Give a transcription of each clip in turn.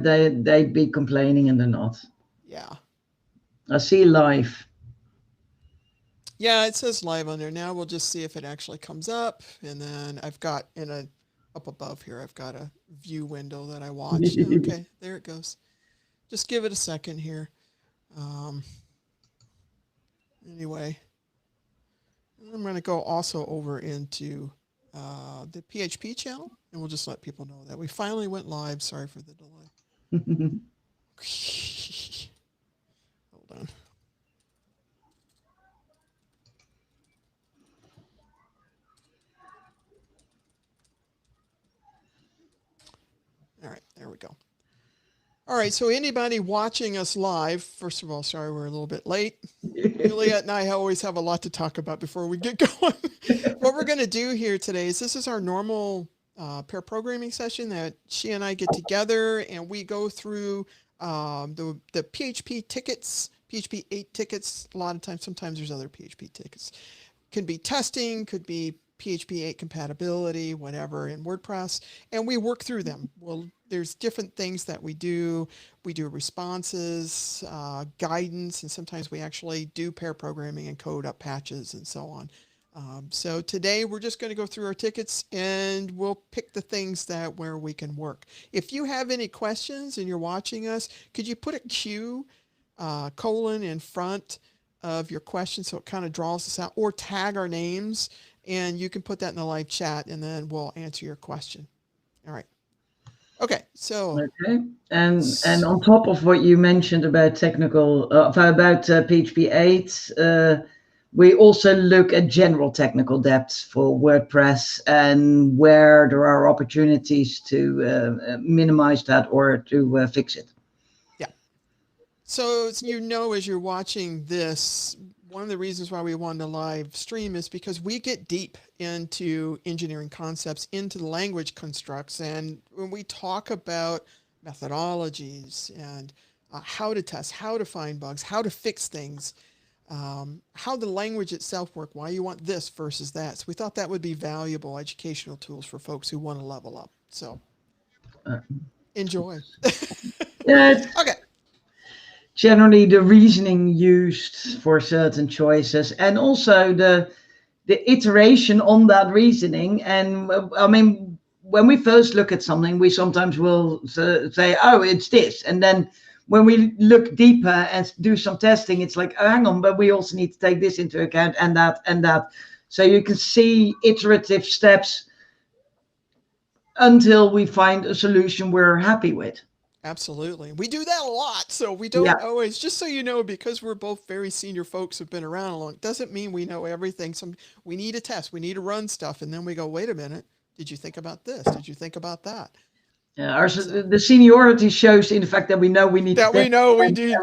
they'd be complaining and they're not. Yeah. I see live. Yeah, it says live on there. Now we'll just see if it actually comes up. And then I've got up above here, I've got a view window that I watch. Yeah, okay, there it goes. Just give it a second here. Anyway, I'm going to go also over into the PHP channel, and we'll just let people know that we finally went live. Sorry for the delay. Hold on. All right, there we go. All right, so anybody watching us live, first of all, sorry we're a little bit late. Juliette and I always have a lot to talk about before we get going. What we're going to do here today is this is our normal pair programming session that she and I get together and we go through the PHP tickets, PHP 8 tickets. A lot of times, sometimes there's other PHP tickets. Could be testing, could be PHP 8 compatibility, whatever in WordPress, and we work through them. Well, there's different things that we do. We do responses, guidance, and sometimes we actually do pair programming and code up patches and so on. So today we're just going to go through our tickets and we'll pick the things where we can work. If you have any questions and you're watching us, could you put a Q colon in front of your question so it kind of draws us out, or tag our names, and you can put that in the live chat and then we'll answer your question. All right. Okay, so and on top of what you mentioned about PHP 8, we also look at general technical depth for WordPress and where there are opportunities to minimize that or to fix it. Yeah. So as you're watching this, one of the reasons why we wanted to live stream is because we get deep into engineering concepts, into the language constructs. And when we talk about methodologies and how to test, how to find bugs, how to fix things, how the language itself work, why you want this versus that. So we thought that would be valuable educational tools for folks who want to level up. So enjoy. Yeah. Okay. Generally the reasoning used for certain choices and also the iteration on that reasoning. And I mean, when we first look at something, we sometimes will say, oh, it's this. And then when we look deeper and do some testing, it's like, oh, hang on, but we also need to take this into account and that and that. So you can see iterative steps until we find a solution we're happy with. Absolutely. We do that a lot. So we don't always, just so you know, because we're both very senior folks who've been around a long, doesn't mean we know everything. We need a test, we need to run stuff. And then we go, wait a minute. Did you think about this? Did you think about that? Yeah, the seniority shows in the fact that we know we need that to we know we do.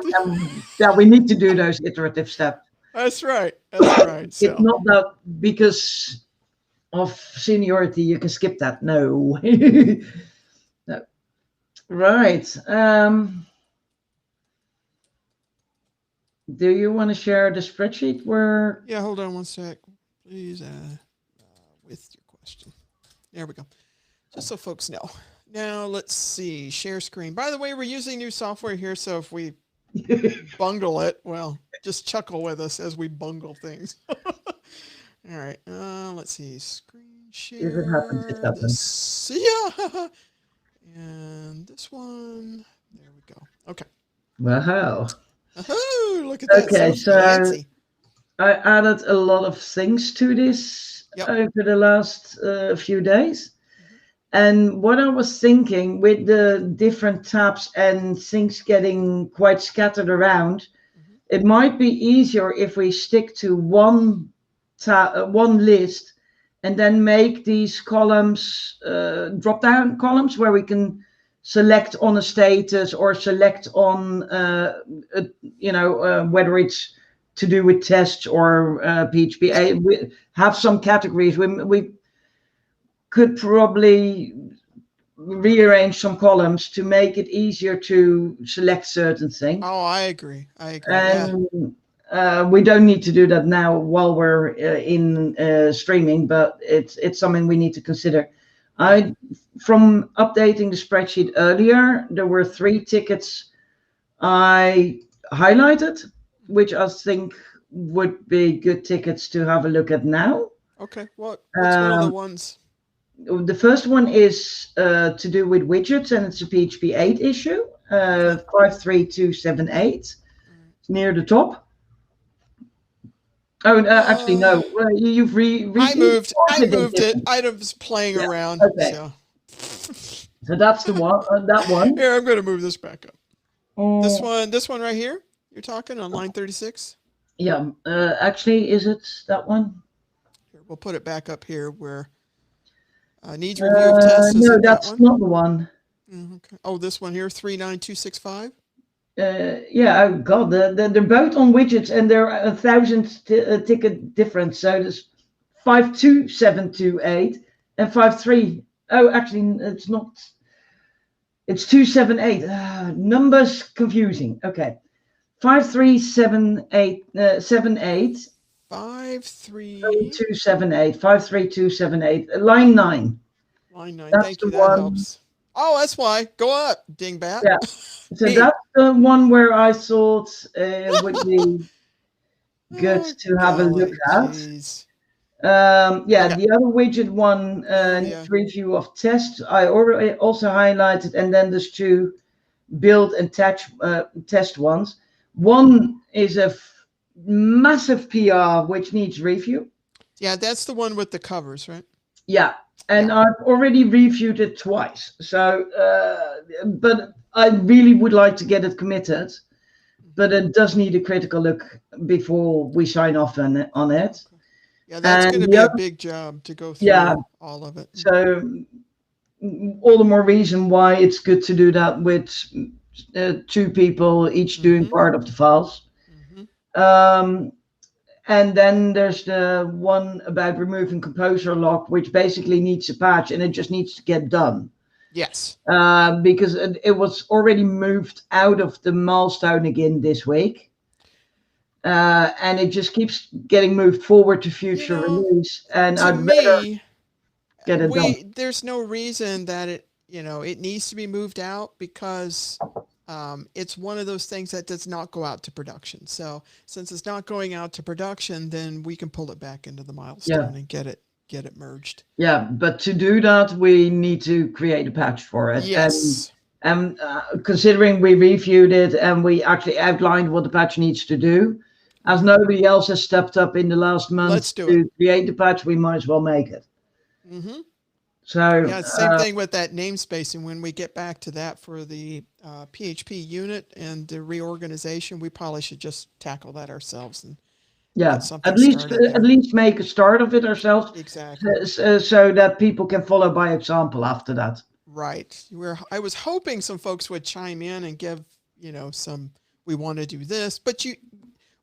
That we need to do those iterative steps. That's right. That's right. So. It's not that because of seniority you can skip that. No. No. Right. Do you want to share the spreadsheet where? Yeah, hold on one sec, please. With your question. There we go. Just so folks know. Now let's see. Share screen. By the way, we're using new software here, so if we bungle it, well, just chuckle with us as we bungle things. All right. Let's see. Screen share. If it happens, it happens. Yeah. And this one. There we go. Okay. Wow. Oh, look at that. Okay, so fancy. I added a lot of things to this over the last few days. And what I was thinking with the different tabs and things getting quite scattered around, it might be easier if we stick to one list and then make these columns drop-down columns where we can select on a status or select on, whether it's to do with tests or PHP. We have some categories. We could probably rearrange some columns to make it easier to select certain things. Oh, I agree. And we don't need to do that now while we're in streaming, but it's something we need to consider. From updating the spreadsheet earlier, there were 3 tickets I highlighted, which I think would be good tickets to have a look at now. Okay. What's one of the ones? The first one is to do with widgets, and it's a PHP 8 issue, 53278, near the top. Oh, actually, no. You've I moved it. I was playing around. Okay. So that's the one. That one. Here, I'm going to move this back up. This one right here. You're talking on line 36. Yeah. Actually, is it that one? Here, we'll put it back up here where needs review of tests. No, that's not the one. Okay. Oh, this one here, 39265. Yeah, oh God, they're both on widgets, and they're 1,000 ticket difference. So there's 52728 and 53. Oh, actually, it's not. It's 278. Numbers confusing. Okay, 5378 78. 53278. 53278. Line 9. Line 9. Thank you. That helps. Oh, that's why. Go up, dingbat. Yeah. So that's the one where I thought would be good to have a look at. The other widget one needs review of tests. I already also highlighted, and then there's 2 build and test ones. One is a massive PR which needs review. Yeah, that's the one with the covers, right? Yeah. And I've already reviewed it twice. So, but I really would like to get it committed. But it does need a critical look before we sign off on it. Yeah, that's going to be a big job to go through all of it. So, all the more reason why it's good to do that with 2 people, each doing part of the files. And then there's the one about removing composer lock, which basically needs a patch, and it just needs to get done. Yes. Because it was already moved out of the milestone again this week. And it just keeps getting moved forward to future release. And I'd rather get it done. There's no reason that it needs to be moved out, because it's one of those things that does not go out to production. So since it's not going out to production, then we can pull it back into the milestone and get it merged. Yeah, but to do that, we need to create a patch for it. Yes. And considering we reviewed it and we actually outlined what the patch needs to do, as nobody else has stepped up in the last month to create the patch, we might as well make it. Mm-hmm. So yeah, same thing with that namespace. And when we get back to that for the PHP unit and the reorganization, we probably should just tackle that ourselves and at least make a start of it ourselves. Exactly. So that people can follow by example after that. Right. I was hoping some folks would chime in and give some. We want to do this, but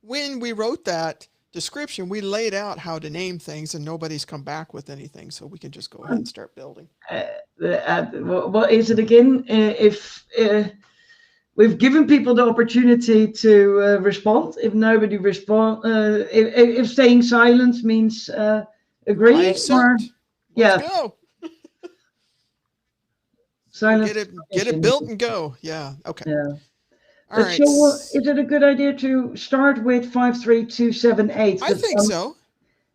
when we wrote that description, we laid out how to name things, and nobody's come back with anything, so we can just go ahead and start building. What is it again? If we've given people the opportunity to respond, if nobody responds, if staying silent means agreeing, Let's go. Silence. Get it built and go. Yeah. Okay. Yeah. All right. So, is it a good idea to start with 53278? I think so.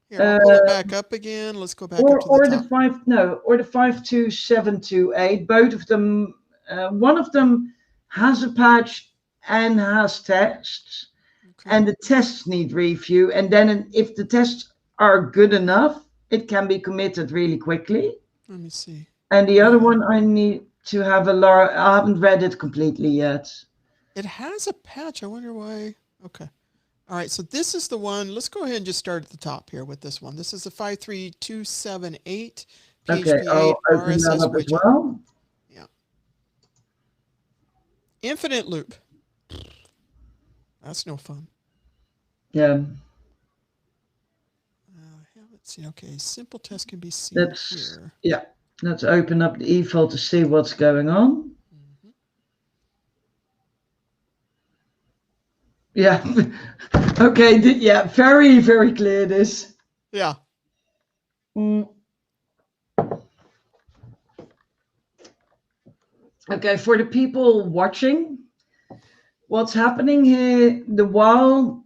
Here, I'll pull it back up again. Let's go back up to the top. Or the 52728. Both of them. One of them has a patch and has tests, and the tests need review. And then, if the tests are good enough, it can be committed really quickly. Let me see. And the other one, I need to have I haven't read it completely yet. It has a patch. I wonder why. Okay. All right. So this is the one. Let's go ahead and just start at the top here with this one. This is the 53278 PHP 8 I'll open RSS that up widget. as well. Yeah. Infinite loop. That's no fun. Yeah. Let's see. Okay. Simple test can be seen here. Yeah. Let's open up the eval to see what's going on. Yeah. Okay. Yeah. Very, very clear. This. Yeah. Okay, for the people watching, what's happening here, the while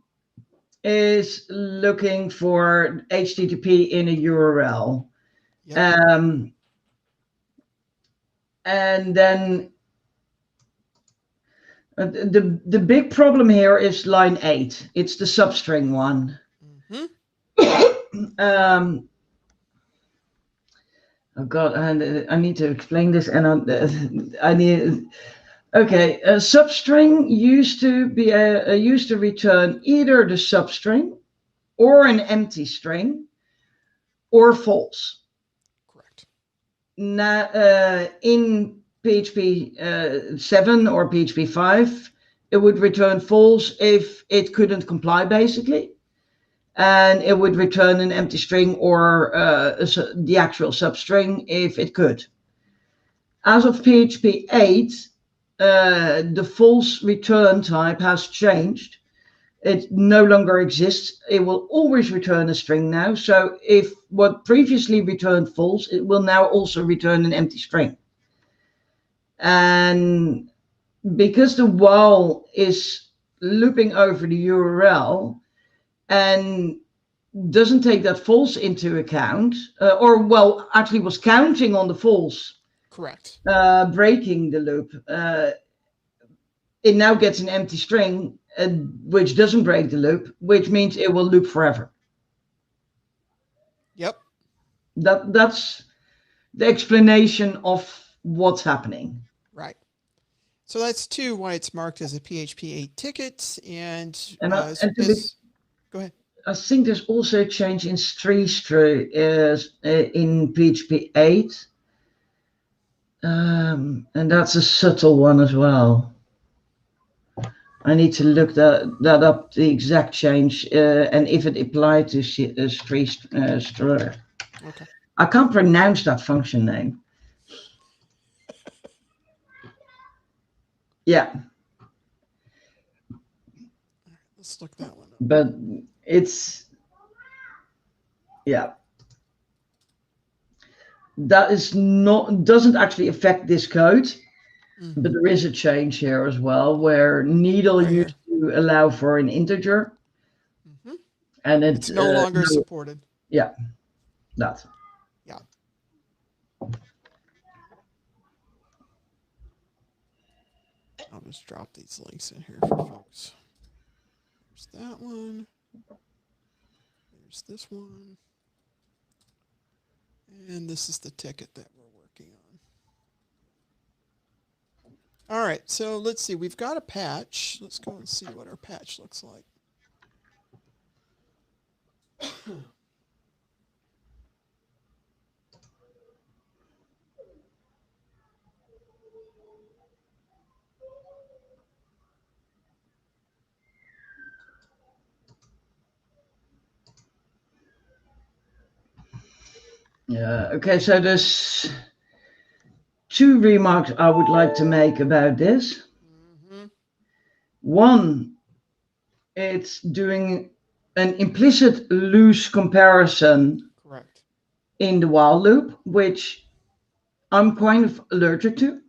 is looking for HTTP in a URL. Yep. And then the big problem here is line 8. It's the substring one. Oh God, I need to explain this, and I need. Okay, a substring used to be used to return either the substring, or an empty string, or false. Correct. Now, in PHP 7 or PHP 5, it would return false if it couldn't comply, basically. And it would return an empty string or the actual substring if it could. As of PHP 8, the false return type has changed. It no longer exists. It will always return a string now. So if what previously returned false, it will now also return an empty string. And because the while is looping over the URL and doesn't take that false into account, actually was counting on the false. Correct. Breaking the loop. It now gets an empty string, which doesn't break the loop, which means it will loop forever. Yep. That's the explanation of what's happening. Right. So that's too why it's marked as a PHP 8 ticket. And go ahead. I think there's also a change in str in PHP 8. And that's a subtle one as well. I need to look that up, the exact change, and if it applied to str. Okay. I can't pronounce that function name. Yeah. Let's look that one up. But it's, yeah. That is not, doesn't actually affect this code, but there is a change here as well, where Needle used to allow for an integer, and it's no longer supported. Yeah, that. Yeah. I'll just drop these links in here for folks. There's that one. There's this one. And this is the ticket that we're working on. All right, so let's see. We've got a patch. Let's go and see what our patch looks like. Yeah, okay, so there's 2 remarks I would like to make about this. One, it's doing an implicit loose comparison. Correct. In the while loop, which I'm kind of allergic to,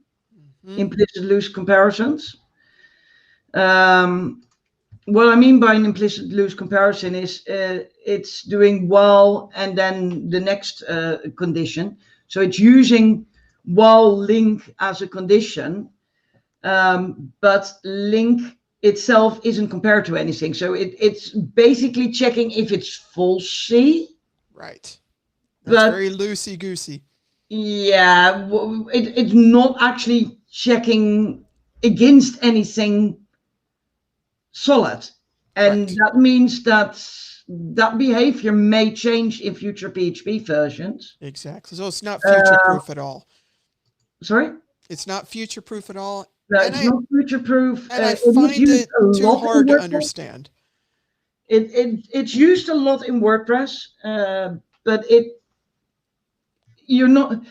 implicit loose comparisons. What I mean by an implicit loose comparison is it's doing while and then the next condition. So it's using while link as a condition, but link itself isn't compared to anything. So it's basically checking if it's falsy. Right. That's but, very loosey-goosey. Yeah, it's not actually checking against anything solid. And Correct. that means that behavior may change in future PHP versions. Exactly. So it's not future-proof at all. Sorry? It's not future-proof at all. No, it's not future-proof. And I find it too hard to understand. It's used a lot in WordPress, but you're not,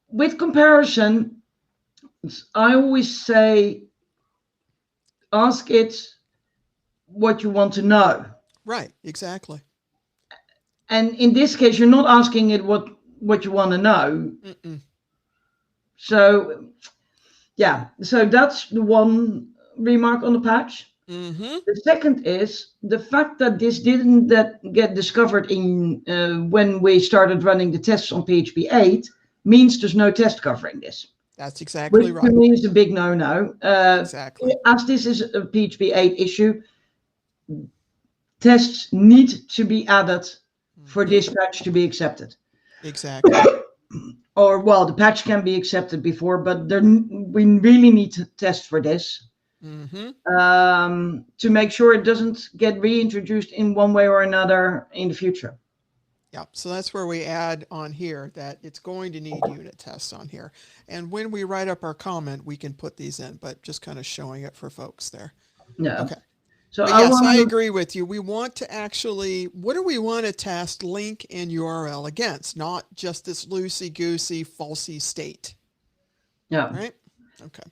with comparison, I always say, ask it what you want to know. Right, exactly. And in this case, you're not asking it what you want to know. So Yeah, so that's the one remark on the patch. Mm-hmm. The second is the fact that this didn't get discovered in when we started running the tests on PHP 8 means there's no test covering this. That's exactly Which right. to me is a big no-no. Exactly. As this is a PHP 8 issue, tests need to be added for this patch to be accepted. Exactly. Or, well, the patch can be accepted before, but we really need to test for this. To make sure it doesn't get reintroduced in one way or another in the future. Yeah, so that's where we add on here that it's going to need unit tests on here. And when we write up our comment, we can put these in, but just kind of showing it for folks there. Yeah. Okay. So but yes, I agree with you. We want to actually, what do we want to test link and URL against? Not just this loosey-goosey, falsy state. Yeah. Right? Okay.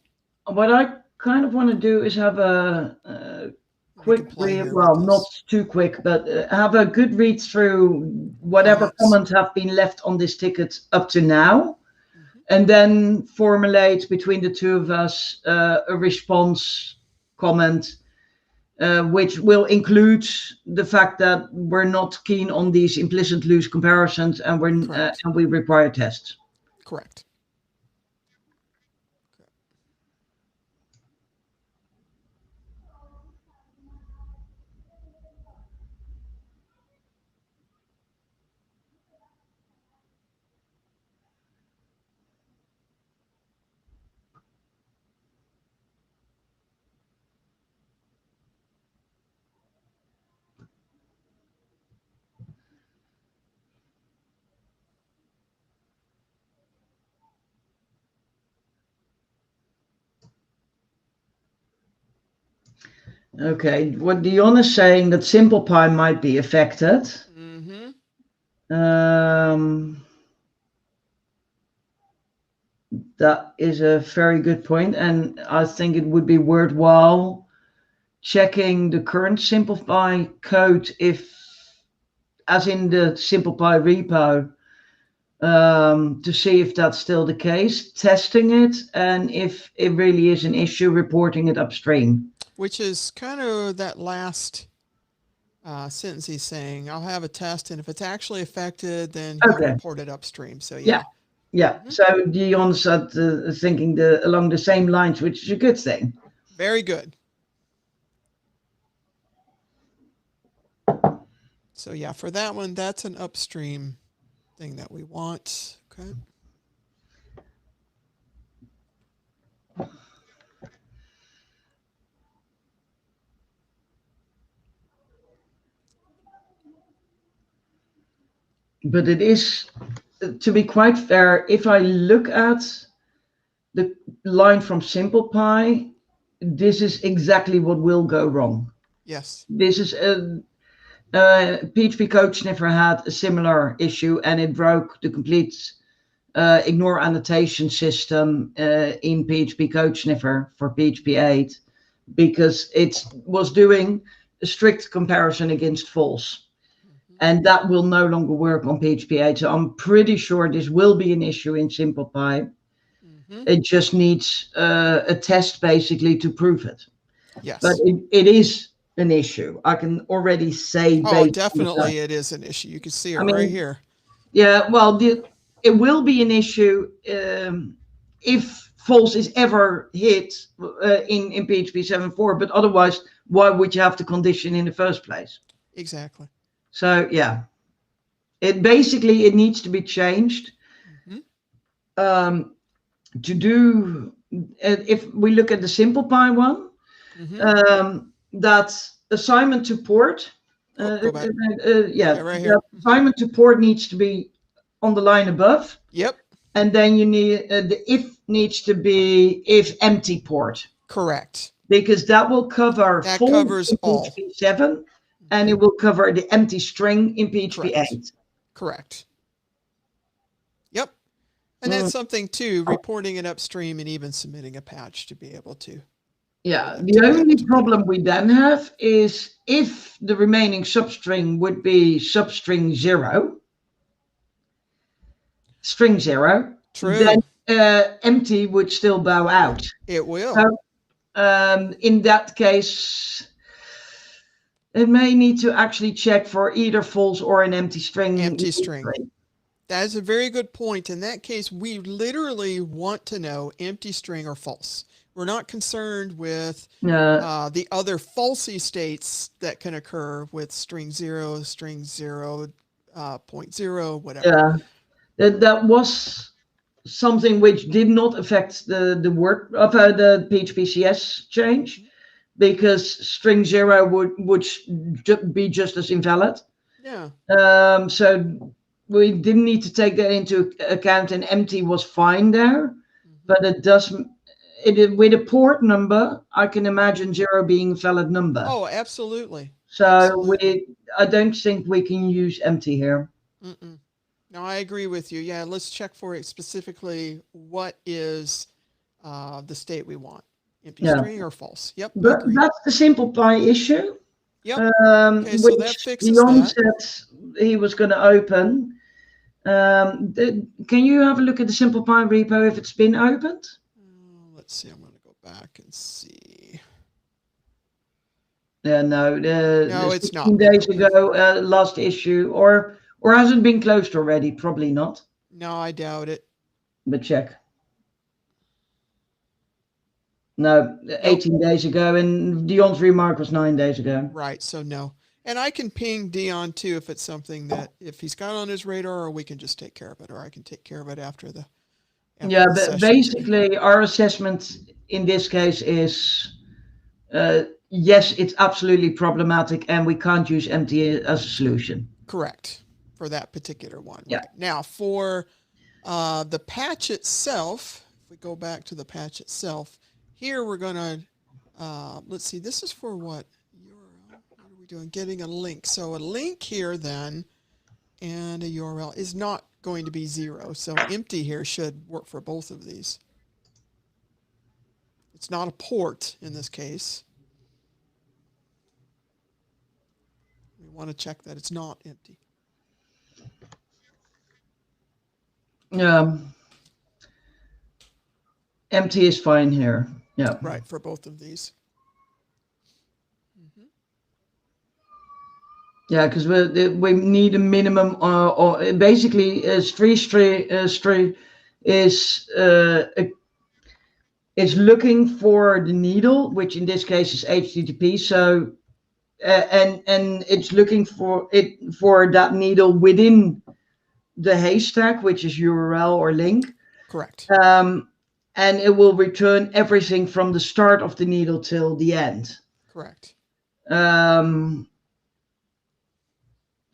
What I kind of want to do is have a quick read, well, not too quick, but have a good read through whatever comments have been left on this ticket up to now, and then formulate between the two of us a response comment, which will include the fact that we're not keen on these implicit loose comparisons, and and we require tests. Correct. Okay, what Dion is saying that Simple Pi might be affected. That is a very good point, and I think it would be worthwhile checking the current Simple Pi code, if, as in the Simple Pi repo, to see if that's still the case, testing it, and if it really is an issue, reporting it upstream. Which is kind of that last sentence he's saying. I'll have a test, and if it's actually affected, then he'll report it upstream. So yeah. Yeah. So Dion's thinking along the same lines, which is a good thing. Very good. So yeah, for that one, that's an upstream thing that we want. Okay. But it is, to be quite fair, if I look at the line from Simple Pi, this is exactly what will go wrong. Yes. This is PHP Code Sniffer had a similar issue, and it broke the complete ignore annotation system in PHP Code Sniffer for PHP 8, because it was doing a strict comparison against false. And that will no longer work on PHP 8. So I'm pretty sure this will be an issue in Simple Pi. It just needs a test basically to prove it. Yes. But it is an issue. I can already say. Oh, definitely it is an issue. You can see it right here. Yeah, well, it will be an issue if false is ever hit in PHP 7.4. But otherwise, why would you have the condition in the first place? Exactly. So yeah, it needs to be changed. To do, if we look at the Simple Pi one, that assignment to port, right here. Assignment to port needs to be on the line above. Yep. And then you need the if needs to be if empty port. Correct. Because that will cover that covers all PHP 7. And it will cover the empty string in PHP 8. Correct. Yep. And that's something too, reporting it upstream and even submitting a patch to be able to. Yeah. The only problem we then have is if the remaining substring would be substring 0, string 0. True. Then empty would still bow out. It will. So, in that case, it may need to actually check for either false or an empty string. Empty string. That is a very good point. In that case, we literally want to know empty string or false. We're not concerned with the other falsy states that can occur with string 0, string 0, 0.0, whatever. Yeah, that was something which did not affect the word of the PHP-CS change, because string 0 would be just as invalid. Yeah. So we didn't need to take that into account, and empty was fine there. But it does, with a port number, I can imagine 0 being a valid number. Oh, absolutely. So absolutely. I don't think we can use empty here. No, I agree with you. Yeah, let's check for it specifically. What is the state we want? Empty string or false? Yep. But that's the simple pi issue. Yep. Okay, so that fixes Dion that. said he was going to open. Can you have a look at the simple pi repo if it's been opened? Let's see. I'm going to go back and see. Yeah, no, it's not. 15 days ago, last issue, or has it been closed already? Probably not. No, I doubt it. But check. No, 18 days ago, and Dion's remark was 9 days ago. Right, so no. And I can ping Dion too if it's something that, if he's got on his radar, or we can just take care of it, or I can take care of it after the but basically our assessment in this case is, yes, it's absolutely problematic, and we can't use empty as a solution. Correct, for that particular one. Yeah. Right. Now, for the patch itself, if we go back to the patch itself, here we're going to, let's see, this is for what? URL? What are we doing? Getting a link. So a link here then, and a URL is not going to be 0. So empty here should work for both of these. It's not a port in this case. We want to check that it's not empty. Empty is fine here. Yeah. Right, for both of these. Yeah, because we need a minimum, or basically string is looking for the needle, which in this case is HTTP. So and it's looking for that needle within the haystack, which is URL or link. Correct. And it will return everything from the start of the needle till the end. Correct.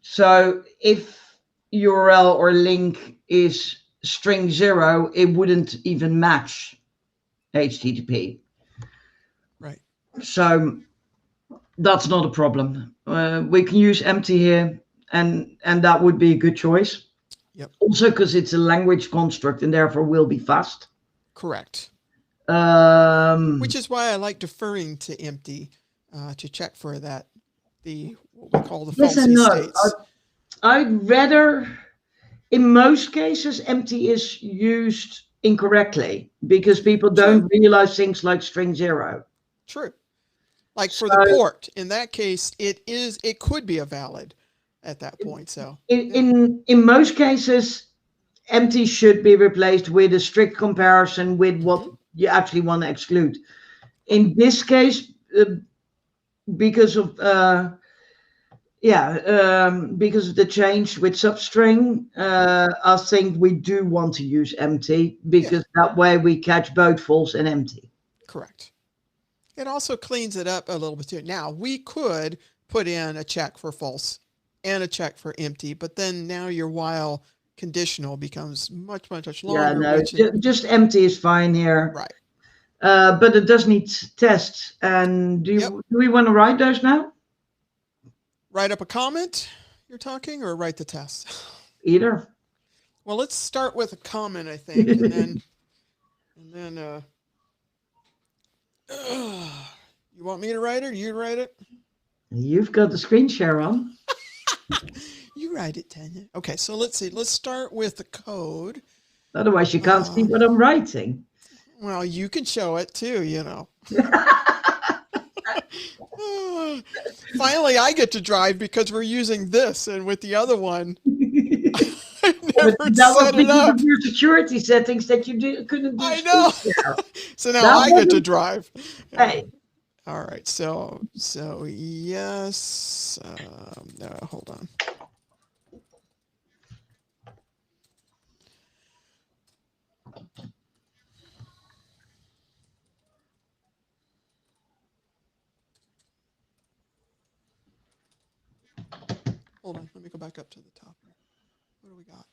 So if URL or link is string 0, it wouldn't even match HTTP. Right. So that's not a problem. We can use empty here, and that would be a good choice. Yep. Also because it's a language construct and therefore will be fast. Correct. Which is why I like deferring to empty to check for that, what we call the falsy states. I'd rather, in most cases, empty is used incorrectly because people don't realize things like string 0. True. Like for the port, in that case, it could be a valid at that point. So in most cases, empty should be replaced with a strict comparison with what you actually want to exclude. In this case, because of because of the change with substring, I think we do want to use empty because that way we catch both false and empty. Correct. It also cleans it up a little bit too. Now we could put in a check for false and a check for empty, but then now your while conditional becomes much longer. Yeah, no, just empty is fine here. Right. But it does need tests. And do we want to write those now? Write up a comment, you're talking, or write the test? Either. Well, let's start with a comment, I think, and then you want me to write it, or you write it? You've got the screen share on. You write it, Tonya. Okay, so let's see. Let's start with the code. Otherwise, you can't see what I'm writing. Well, you can show it too, you know. Finally, I get to drive because we're using this, and with the other one, I never That was set it because up. of your security settings that you couldn't do. I know. So now That I get to wasn't- drive. Hey, All right. So yes. Hold on. Hold on. Let me go back up to the top here. What do we got?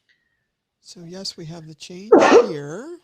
So yes, we have the change here.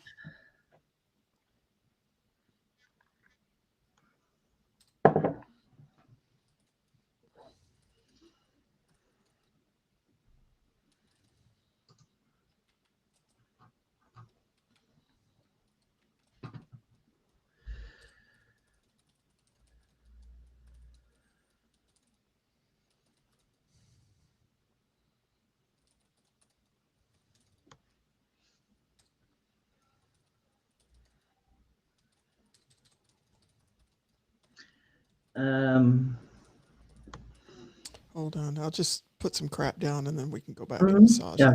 Hold on. I'll just put some crap down and then we can go back and massage yeah.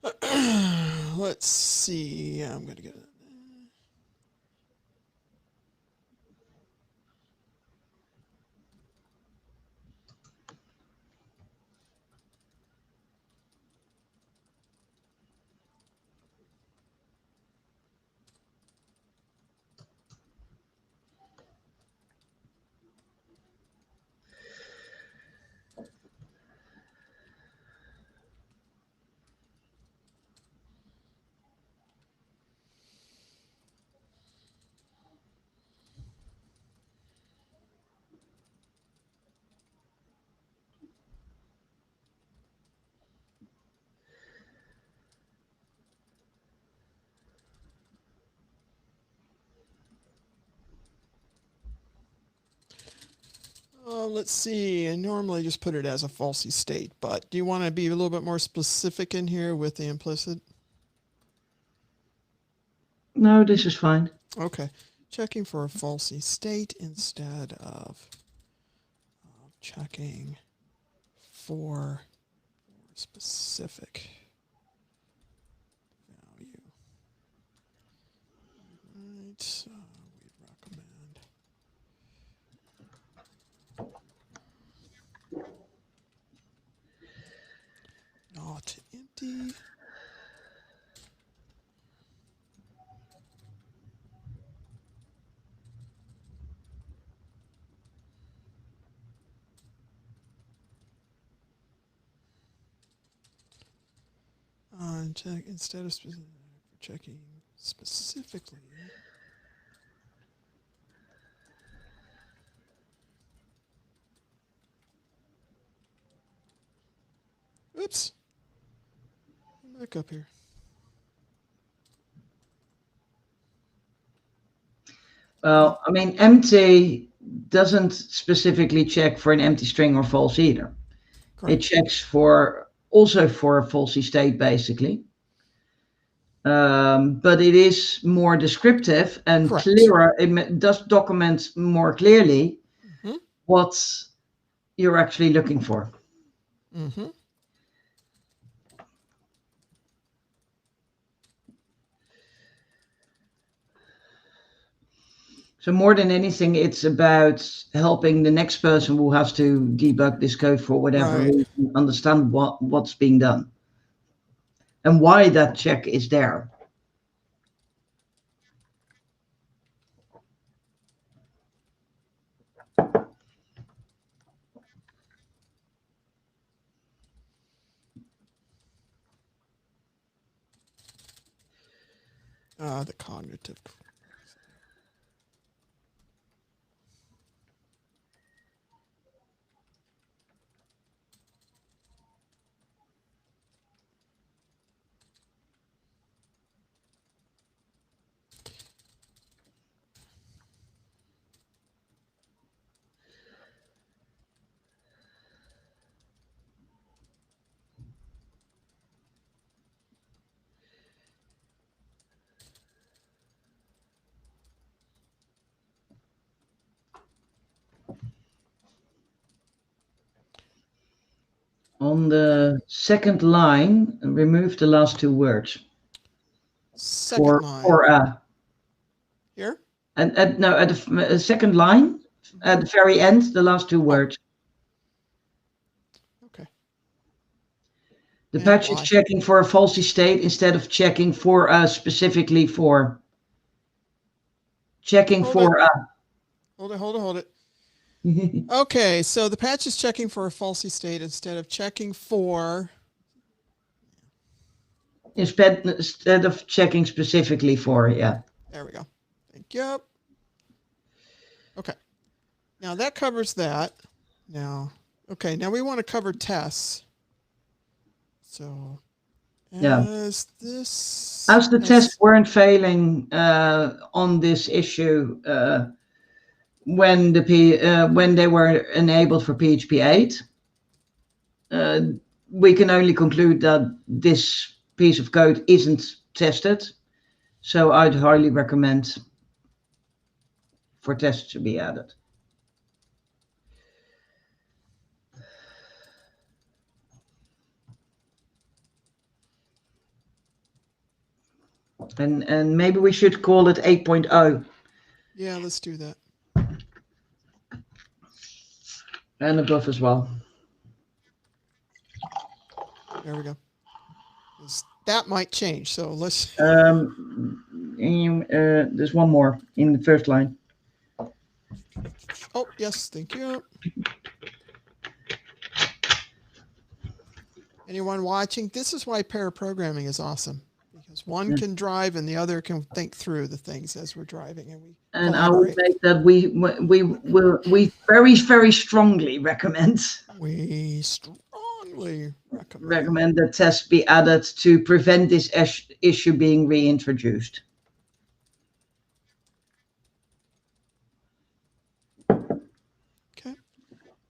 it. Let's see. I'm going to get it. Let's see. I normally just put it as a falsy state, but do you want to be a little bit more specific in here with the implicit? No, this is fine. Okay. Checking for a falsy state instead of checking for specific value. Right. So we'd recommend. Not empty. Check instead of checking specifically. Oops. Back up here. Well, I mean, empty doesn't specifically check for an empty string or false either. Correct. It checks also for a falsy state, basically. But it is more descriptive and Correct. Clearer. It does document more clearly what you're actually looking for. So more than anything, it's about helping the next person who has to debug this code for whatever reason, understand what's being done and why that check is there. The cognitive. On the second line, remove the last two words. Second line. For Here? And no, at the second line, at the very end, the last two words. Okay. The patch is checking for a faulty state instead of checking for specifically for. Checking for Hold it. Okay, so the patch is checking for a faulty state instead of checking for. Instead of checking specifically for, yeah. There we go. Thank you. Okay. Now that covers that. Now we want to cover tests. So as the tests weren't failing on this issue when they were enabled for PHP 8, we can only conclude that this piece of code isn't tested. So I'd highly recommend for tests to be added. And maybe we should call it 8.0. Yeah, let's do that. And above as well. There we go. That might change. So let's. There's one more in the first line. Oh, yes. Thank you. Anyone watching? This is why pair programming is awesome. Because one can drive and the other can think through the things as we're driving, and I would say that we very, very strongly recommend. We strongly recommend that tests be added to prevent this issue being reintroduced. Okay.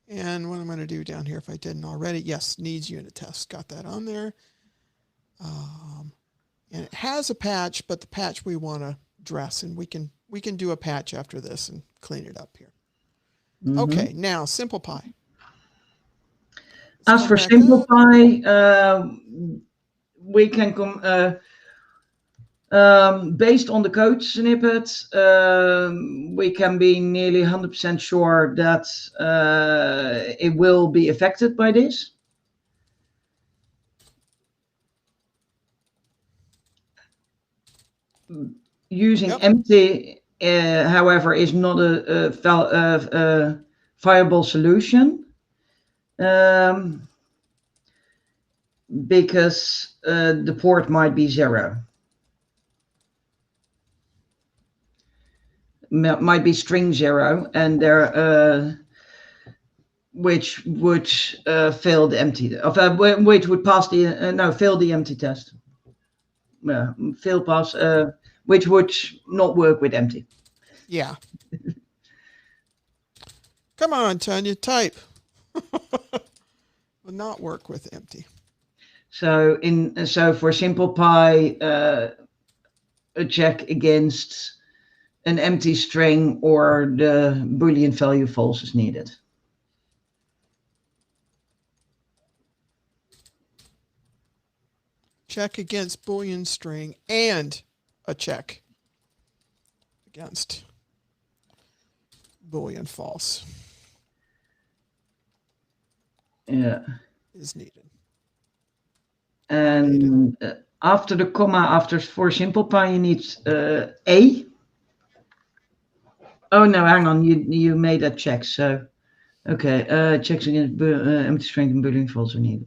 And what I'm going to do down here, if I didn't already, yes, needs unit tests. Got that on there. And it has a patch, but the patch we want to address, and we can do a patch after this and clean it up here. Mm-hmm. Okay, now SimplePy. As for SimplePy, we can based on the code snippet, we can be nearly 100% sure that it will be affected by this. Using empty, however, is not a viable solution because the port might be 0. Might be string 0, and there, which would fail the empty, which would pass the fail the empty test. Fail pass. Which would not work with empty. Yeah. Come on, Tonya, type. Will not work with empty. So for SimplePy, a check against an empty string or the Boolean value false is needed. Check against Boolean string and a check against Boolean false. Yeah. Is needed. And after the comma, for SimplePy, you need a. Oh no, hang on, you made that check. So, okay, checks against empty string and Boolean false are needed.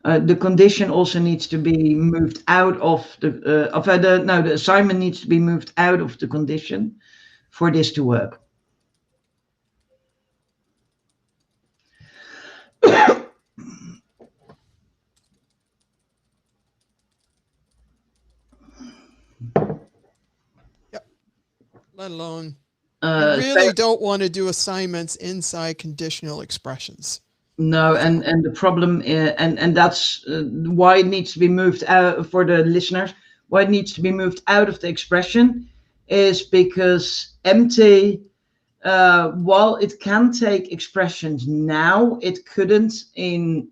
The condition also needs to be moved out of the assignment needs to be moved out of the condition for this to work. Yep. Let alone, you really don't want to do assignments inside conditional expressions. No, and the problem and that's why it needs to be moved out for the listeners. Why it needs to be moved out of the expression is because empty, while it can take expressions now, it couldn't in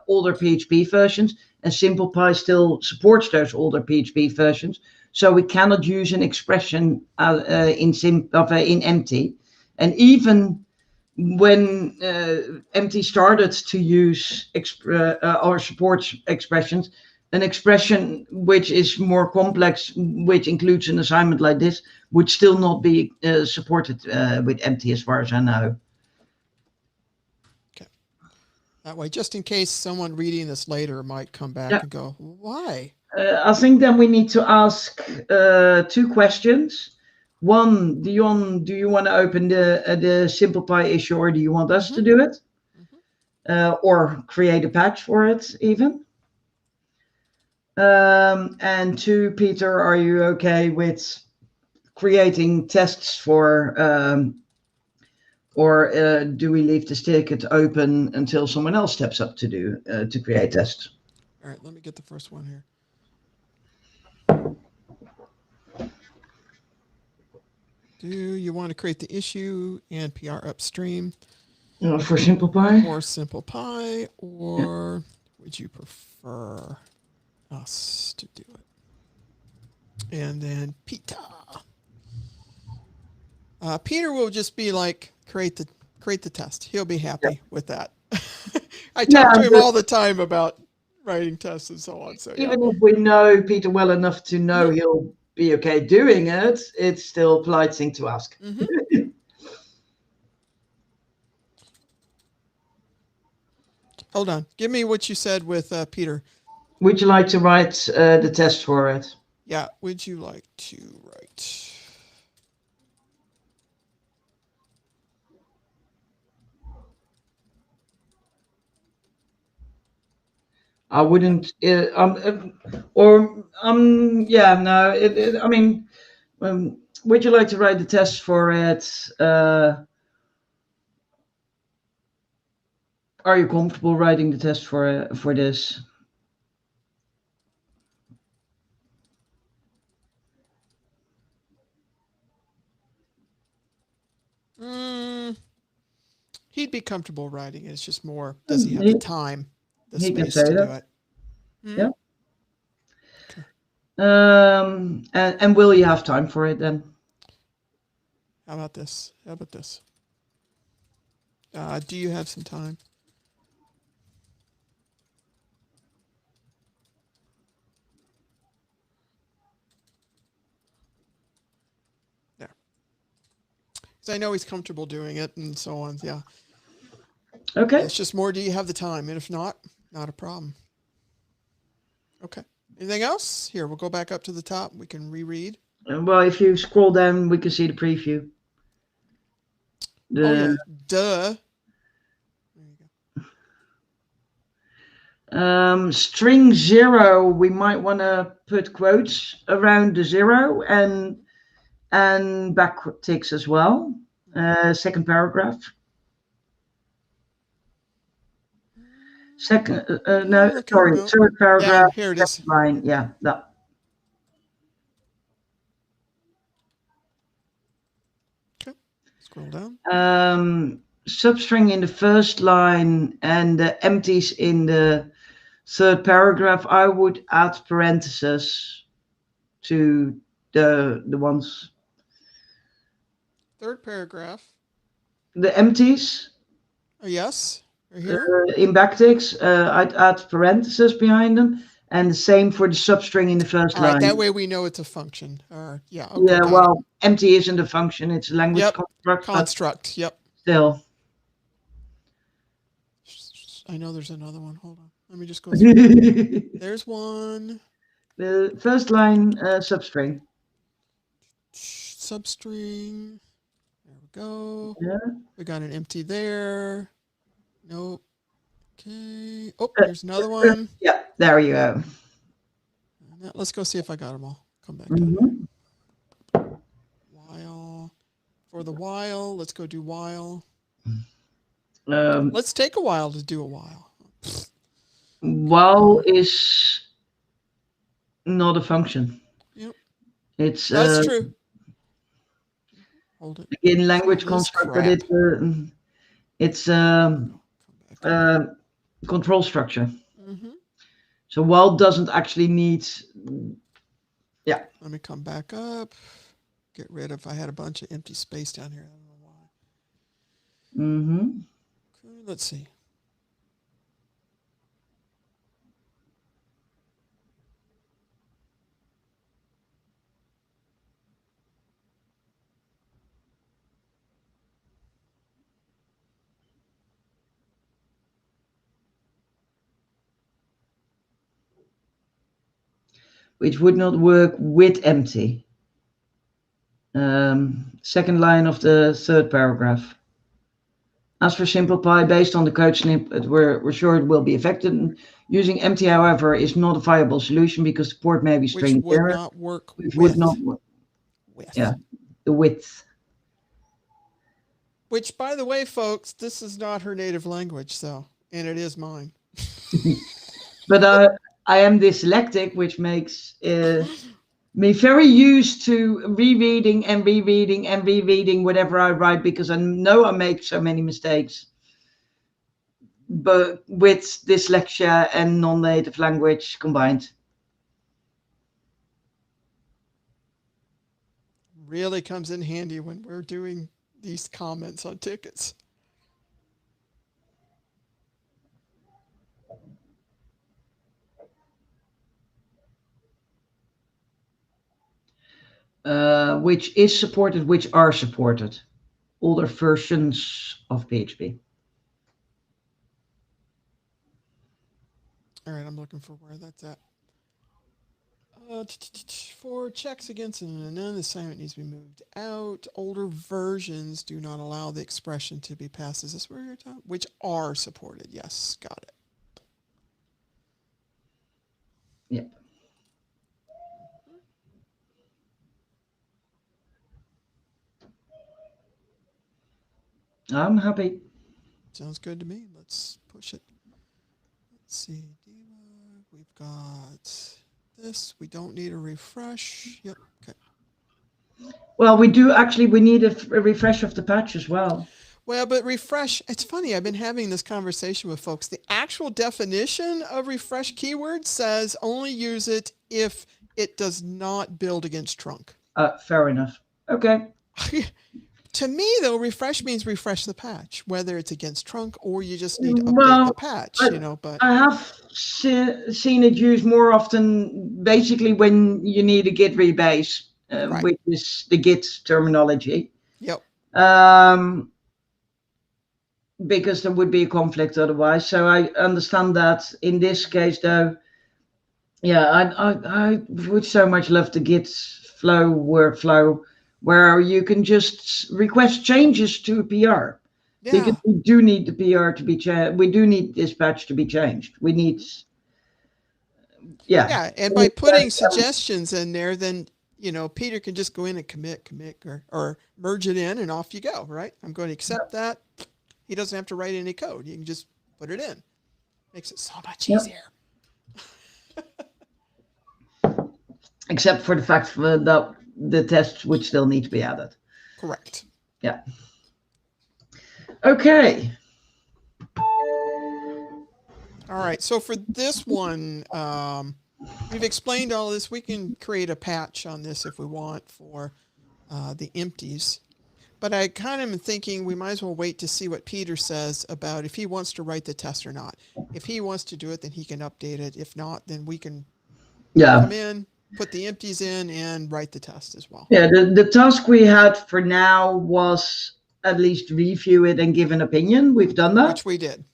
older PHP versions, and SimplePy still supports those older PHP versions. So we cannot use an expression in empty. And even when empty started to use or supports expressions, an expression which is more complex, which includes an assignment like this, would still not be supported with empty, as far as I know. Okay. That way, just in case someone reading this later might come back and go, why? I think then we need to ask 2 questions. One, Dion, do you want to open the SimplePy issue, or do you want us to do it? Or create a patch for it even? And 2, Peter, are you okay with creating tests for, or do we leave this ticket open until someone else steps up to create tests? All right, let me get the first one here. Do you want to create the issue and PR upstream? For SimplePy? Or SimplePy, or would you prefer us to do it? And then Peter. Peter will just be like, create the test. He'll be happy with that. I talk to him all the time about writing tests and so on. So even if we know Peter well enough to know he'll be okay doing it, it's still a polite thing to ask. Hold on. Give me what you said with Peter. Would you like to write the test for it? Yeah. Would you like to write? I wouldn't, yeah, no, I mean, would you like to write the test for it? Are you comfortable writing the test for this? He'd be comfortable writing it. It's just more, does he have the time, the space to do it? Yeah. Okay. And will you have time for it then? How about this? Do you have some time? There. Because I know he's comfortable doing it and so on. Yeah. Okay. It's just more, do you have the time? And if not a problem. Okay. Anything else? Here, we'll go back up to the top. We can reread. Well, if you scroll down, we can see the preview. Oh, yeah. Duh. There you go. String 0, we might want to put quotes around the 0 and backticks as well. Second paragraph. Third paragraph. Yeah, here it is. Line. Yeah, that. Okay. Scroll down. Substring in the first line and the empties in the third paragraph. I would add parentheses to the ones. Third paragraph. The empties. Oh, yes. Right here. In backticks, I'd add parentheses behind them, and the same for the substring in the first line. All right, that way we know it's a function. Yeah. Okay, yeah. Well, empty isn't a function; it's a language construct. Construct. Yep. Still. I know there's another one. Hold on. Let me just go through. There's one. The first line, substring. Substring. There we go. Yeah. We got an empty there. Nope. Okay. Oh, there's another one. Yeah, there you go. Now, let's go see if I got them all. Come back. While. For the while, let's go do while. Let's take a while to do a while. While is not a function. Yep. It's that's true. Hold it. In language construct, but it's control structure. So while doesn't actually need, yeah. Let me come back up. Get rid of, I had a bunch of empty space down here. I don't know why. Okay, let's see. Which would not work with empty. Second line of the third paragraph. As for SimplePy, based on the code snippet, we're sure it will be affected. Using empty, however, is not a viable solution because the port may be string Which would error. not work Which with. would not work. With. Yeah, the width. Which, by the way, folks, this is not her native language, so, and it is mine. But I am dyslexic, which makes me very used to rereading and rereading and rereading whatever I write, because I know I make so many mistakes. But with dyslexia and non-native language combined. Really comes in handy when we're doing these comments on tickets. Which is supported, which are supported. Older versions of PHP. All right, I'm looking for where that's at. For checks against an assignment needs to be moved out. Older versions do not allow the expression to be passed. Is this where you're talking? Which are supported. Yes, got it. Yep. I'm happy. Sounds good to me. Let's push it. Let's see. We've got this. We don't need a refresh. Yep. Okay. Well, we need a refresh of the patch as well. Well, but refresh, it's funny. I've been having this conversation with folks. The actual definition of refresh keyword says only use it if it does not build against trunk. Fair enough. Okay. To me, though, refresh means refresh the patch, whether it's against trunk or you just need to update the patch, but I have seen it used more often, basically when you need a Git rebase, right, which is the Git terminology. Yep. Because there would be a conflict otherwise. So I understand that. In this case, though, yeah, I would so much love the Git flow workflow, where you can just request changes to a PR. Yeah. Because we do need the PR to be changed. We do need this patch to be changed. We need, yeah. Yeah, and by putting suggestions in there, then, Peter can just go in and commit, or merge it in, and off you go, right? I'm going to accept that. He doesn't have to write any code. You can just put it in. Makes it so much easier. Except for the fact that the tests would still need to be added. Correct. Yeah. Okay. All right. So for this one, we've explained all this. We can create a patch on this if we want for the empties. But I kind of am thinking we might as well wait to see what Peter says about if he wants to write the test or not. If he wants to do it, then he can update it. If not, then we can come in, put the empties in, and write the test as well. Yeah, the task we had for now was at least review it and give an opinion. We've done that. Which we did.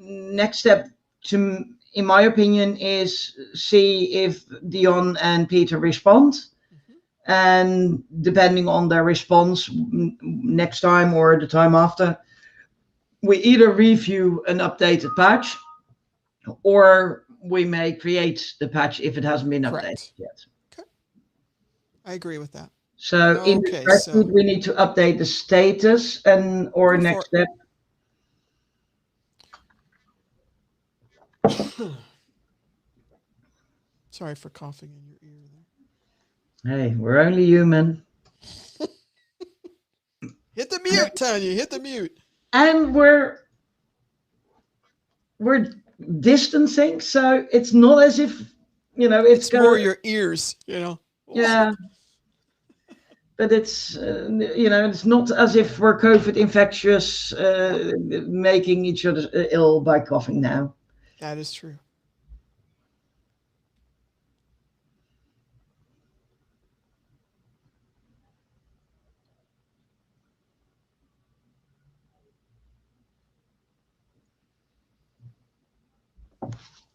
Next step, in my opinion, is see if Dion and Peter respond. And depending on their response next time or the time after, we either review an updated patch or we may create the patch if it hasn't been updated yet. Okay. I agree with that. So in the spreadsheet, we need to update the status or next step. Sorry for coughing in your ear there. Hey, we're only human. mute, Tonya. Hit the mute. And we're distancing, so it's not as if, It's more your ears, Yeah. But it's, it's not as if we're COVID infectious, making each other ill by coughing now. That is true.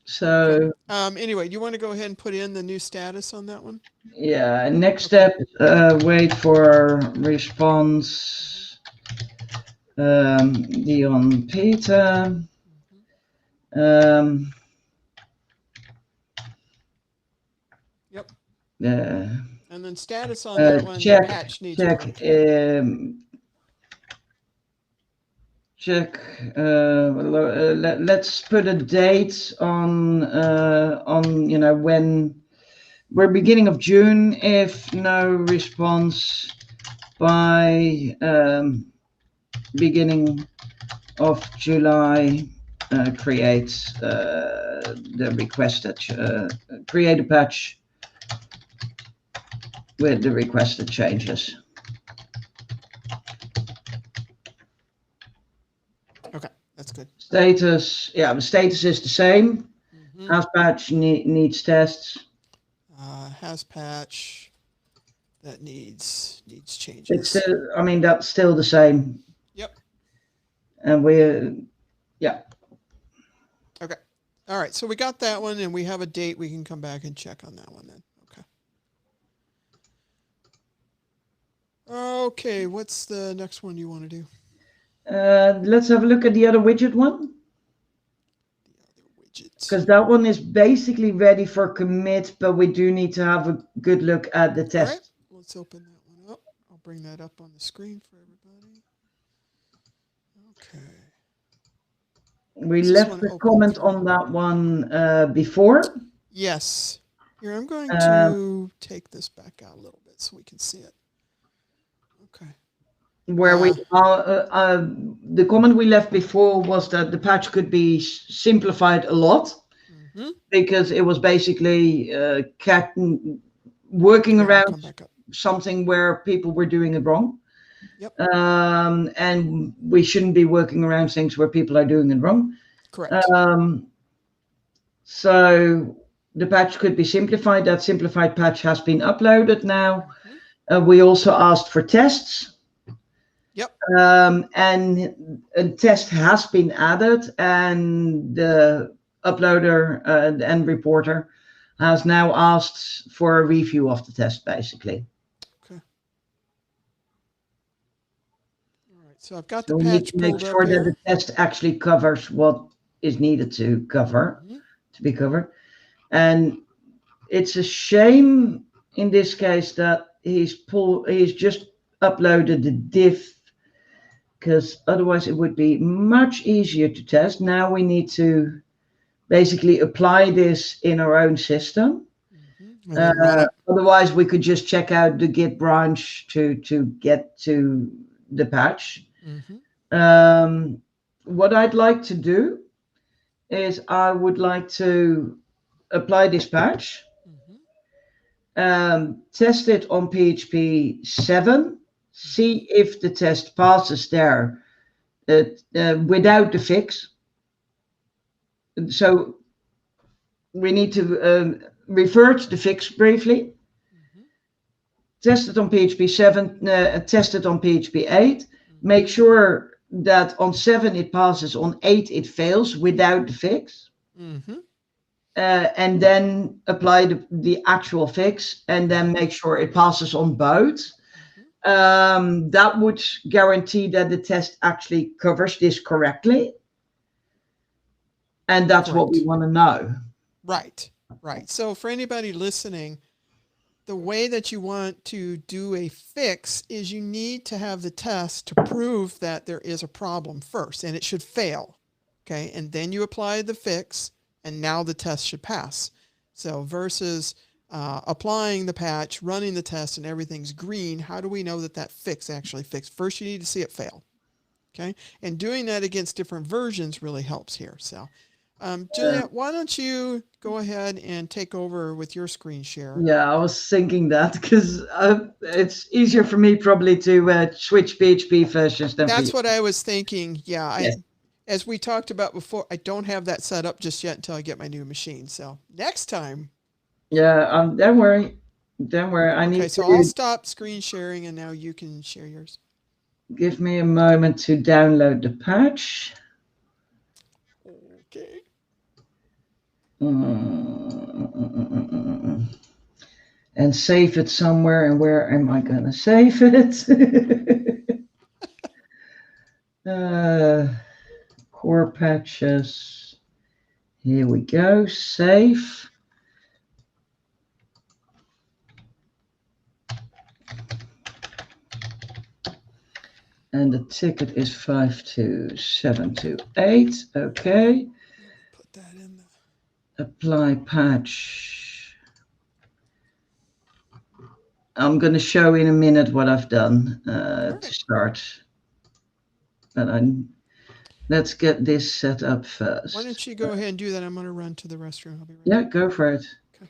So anyway, do you want to go ahead and put in the new status on that one? Yeah, next step, wait for response, Dion Peter. Yep. And then status on that one, check, the patch needs check, work. Check. Let's put a date on when we're beginning of June. If no response by beginning of July, create the requested create a patch with the requested changes. Okay, that's good. Status, the status is the same. Has patch needs tests. Has patch that needs changes. It's still, that's still the same. Yep. And Okay. All right. So we got that one, and we have a date. We can come back and check on that one then. Okay. Okay. What's the next one you want to do? Let's have a look at the other widget one. Because that one is basically ready for commit, but we do need to have a good look at the test. All right. Let's open that one up. I'll bring that up on the screen for everybody. Okay. We left a comment on that one before. Yes. Here, I'm going to take this back out a little bit so we can see it. Okay. Where the comment we left before was that the patch could be simplified a lot, because it was basically working around something where people were doing it wrong. Yep. And we shouldn't be working around things where people are doing it wrong. Correct. So the patch could be simplified. That simplified patch has been uploaded now. We also asked for tests. Yep. And a test has been added, and the uploader and reporter has now asked for a review of the test, basically. Okay. All right. So I've got So the we patch need to make sure that the test actually covers what is needed to cover, to be covered. And it's a shame in this case that he's just uploaded the div, because otherwise it would be much easier to test. Now we need to basically apply this in our own system. Otherwise we could just check out the Git branch to get to the patch. What I'd like to do is I would like to apply this patch, test it on PHP 7, see if the test passes there without the fix. So we need to revert the fix briefly, test it on PHP 7, test it on PHP 8, make sure that on 7 it passes, on 8 it fails without the fix. And then apply the actual fix, and then make sure it passes on both. That would guarantee that the test actually covers this correctly. And that's what we want to know. Right. So for anybody listening, the way that you want to do a fix is you need to have the test to prove that there is a problem first, and it should fail. Okay. And then you apply the fix, and now the test should pass. So versus applying the patch, running the test, and everything's green, how do we know that that fix actually fixed? First, you need to see it fail. Okay. And doing that against different versions really helps here. So, Juliette, why don't you go ahead and take over with your screen share? Yeah, I was thinking that because it's easier for me probably to switch PHP versions than That's for what I was thinking. Yeah. you. As we talked about before, I don't have that set up just yet until I get my new machine. So next time. Yeah, don't worry. Don't worry. I need so to I'll stop screen sharing and now you can share yours. give me a moment to download the patch. Okay. And save it somewhere. And where am I going to save it? Core patches. Here we go. Save. And the ticket is 52728. Okay. Put that in the Apply patch. I'm going to show in a minute what I've done to start. But let's get this set up first. Why don't you go ahead and do that? I'm going to run to the restroom. I'll be right Yeah, back. go for it. Okay.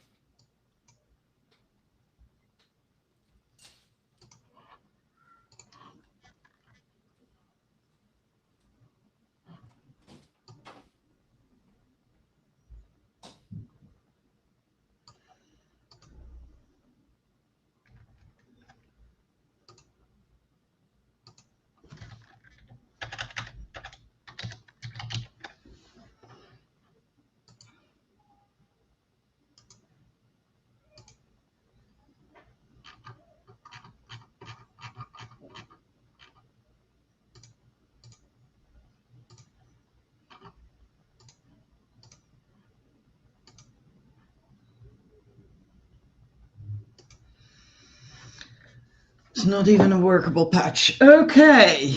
It's not even a workable patch. Okay.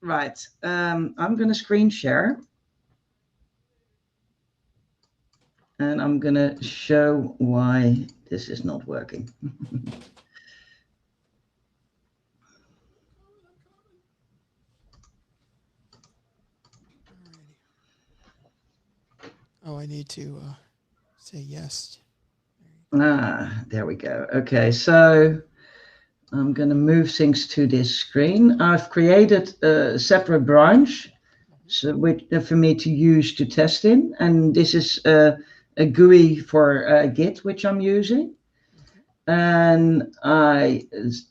Right. I'm going to screen share. And I'm going to show why this is not working. Oh, I need to say yes. There we go. Okay, so I'm going to move things to this screen. I've created a separate branch for me to use to test in. And this is a GUI for Git, which I'm using. And I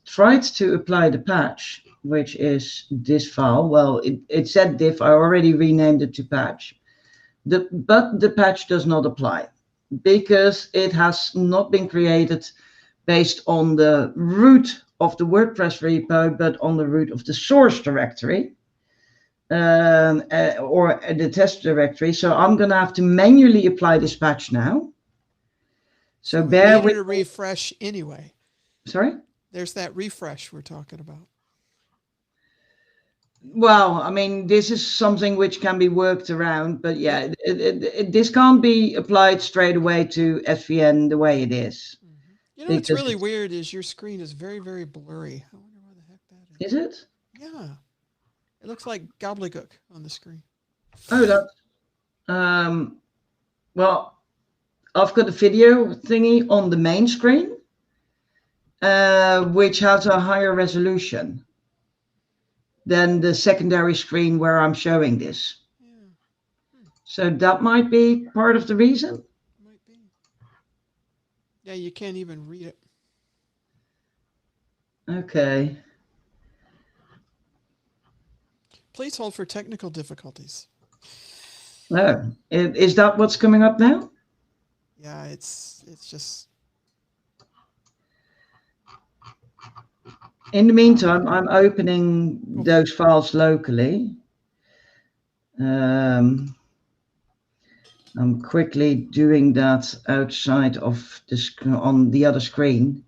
tried to apply the patch, which is this file. Well, it said diff. I already renamed it to patch. But the patch does not apply because it has not been created based on the root of the WordPress repo, but on the root of the source directory or the test directory. So I'm going to have to manually apply this patch now. So bear with a refresh anyway. Sorry? There's that refresh we're talking about. Well, I mean, this is something which can be worked around, but yeah, this can't be applied straight away to SVN the way it is. Mm-hmm. You know what's really weird is your screen is very, very blurry. I wonder why the heck that is. Is it? Yeah. It looks like gobbledygook on the screen. Oh, that's... well, I've got a video thingy on the main screen, which has a higher resolution than the secondary screen where I'm showing this. Yeah. So that might be part of the reason. Might be. Yeah, you can't even read it. Okay. Please hold for technical difficulties. Oh, is that what's coming up now? Yeah, it's just... In the meantime, I'm opening those files locally. I'm quickly doing that outside of the on the other screen,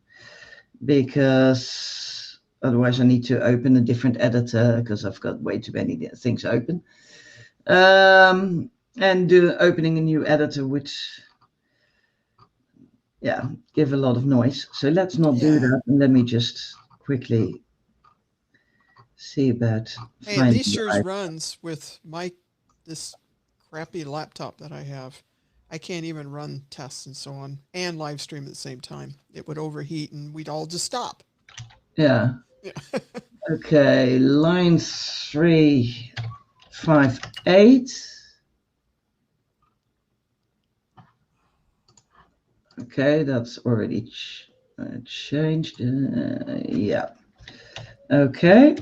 because otherwise I need to open a different editor because I've got way too many things open. And opening a new editor would yeah, give a lot of noise. So let's not do that. And let me just quickly see about Hey, at least yours runs with this crappy laptop that I have. I can't even run tests and so on and live stream at the same time. It would overheat and we'd all just stop. Yeah. Okay, line 358. Okay, that's already changed. Yeah. Okay.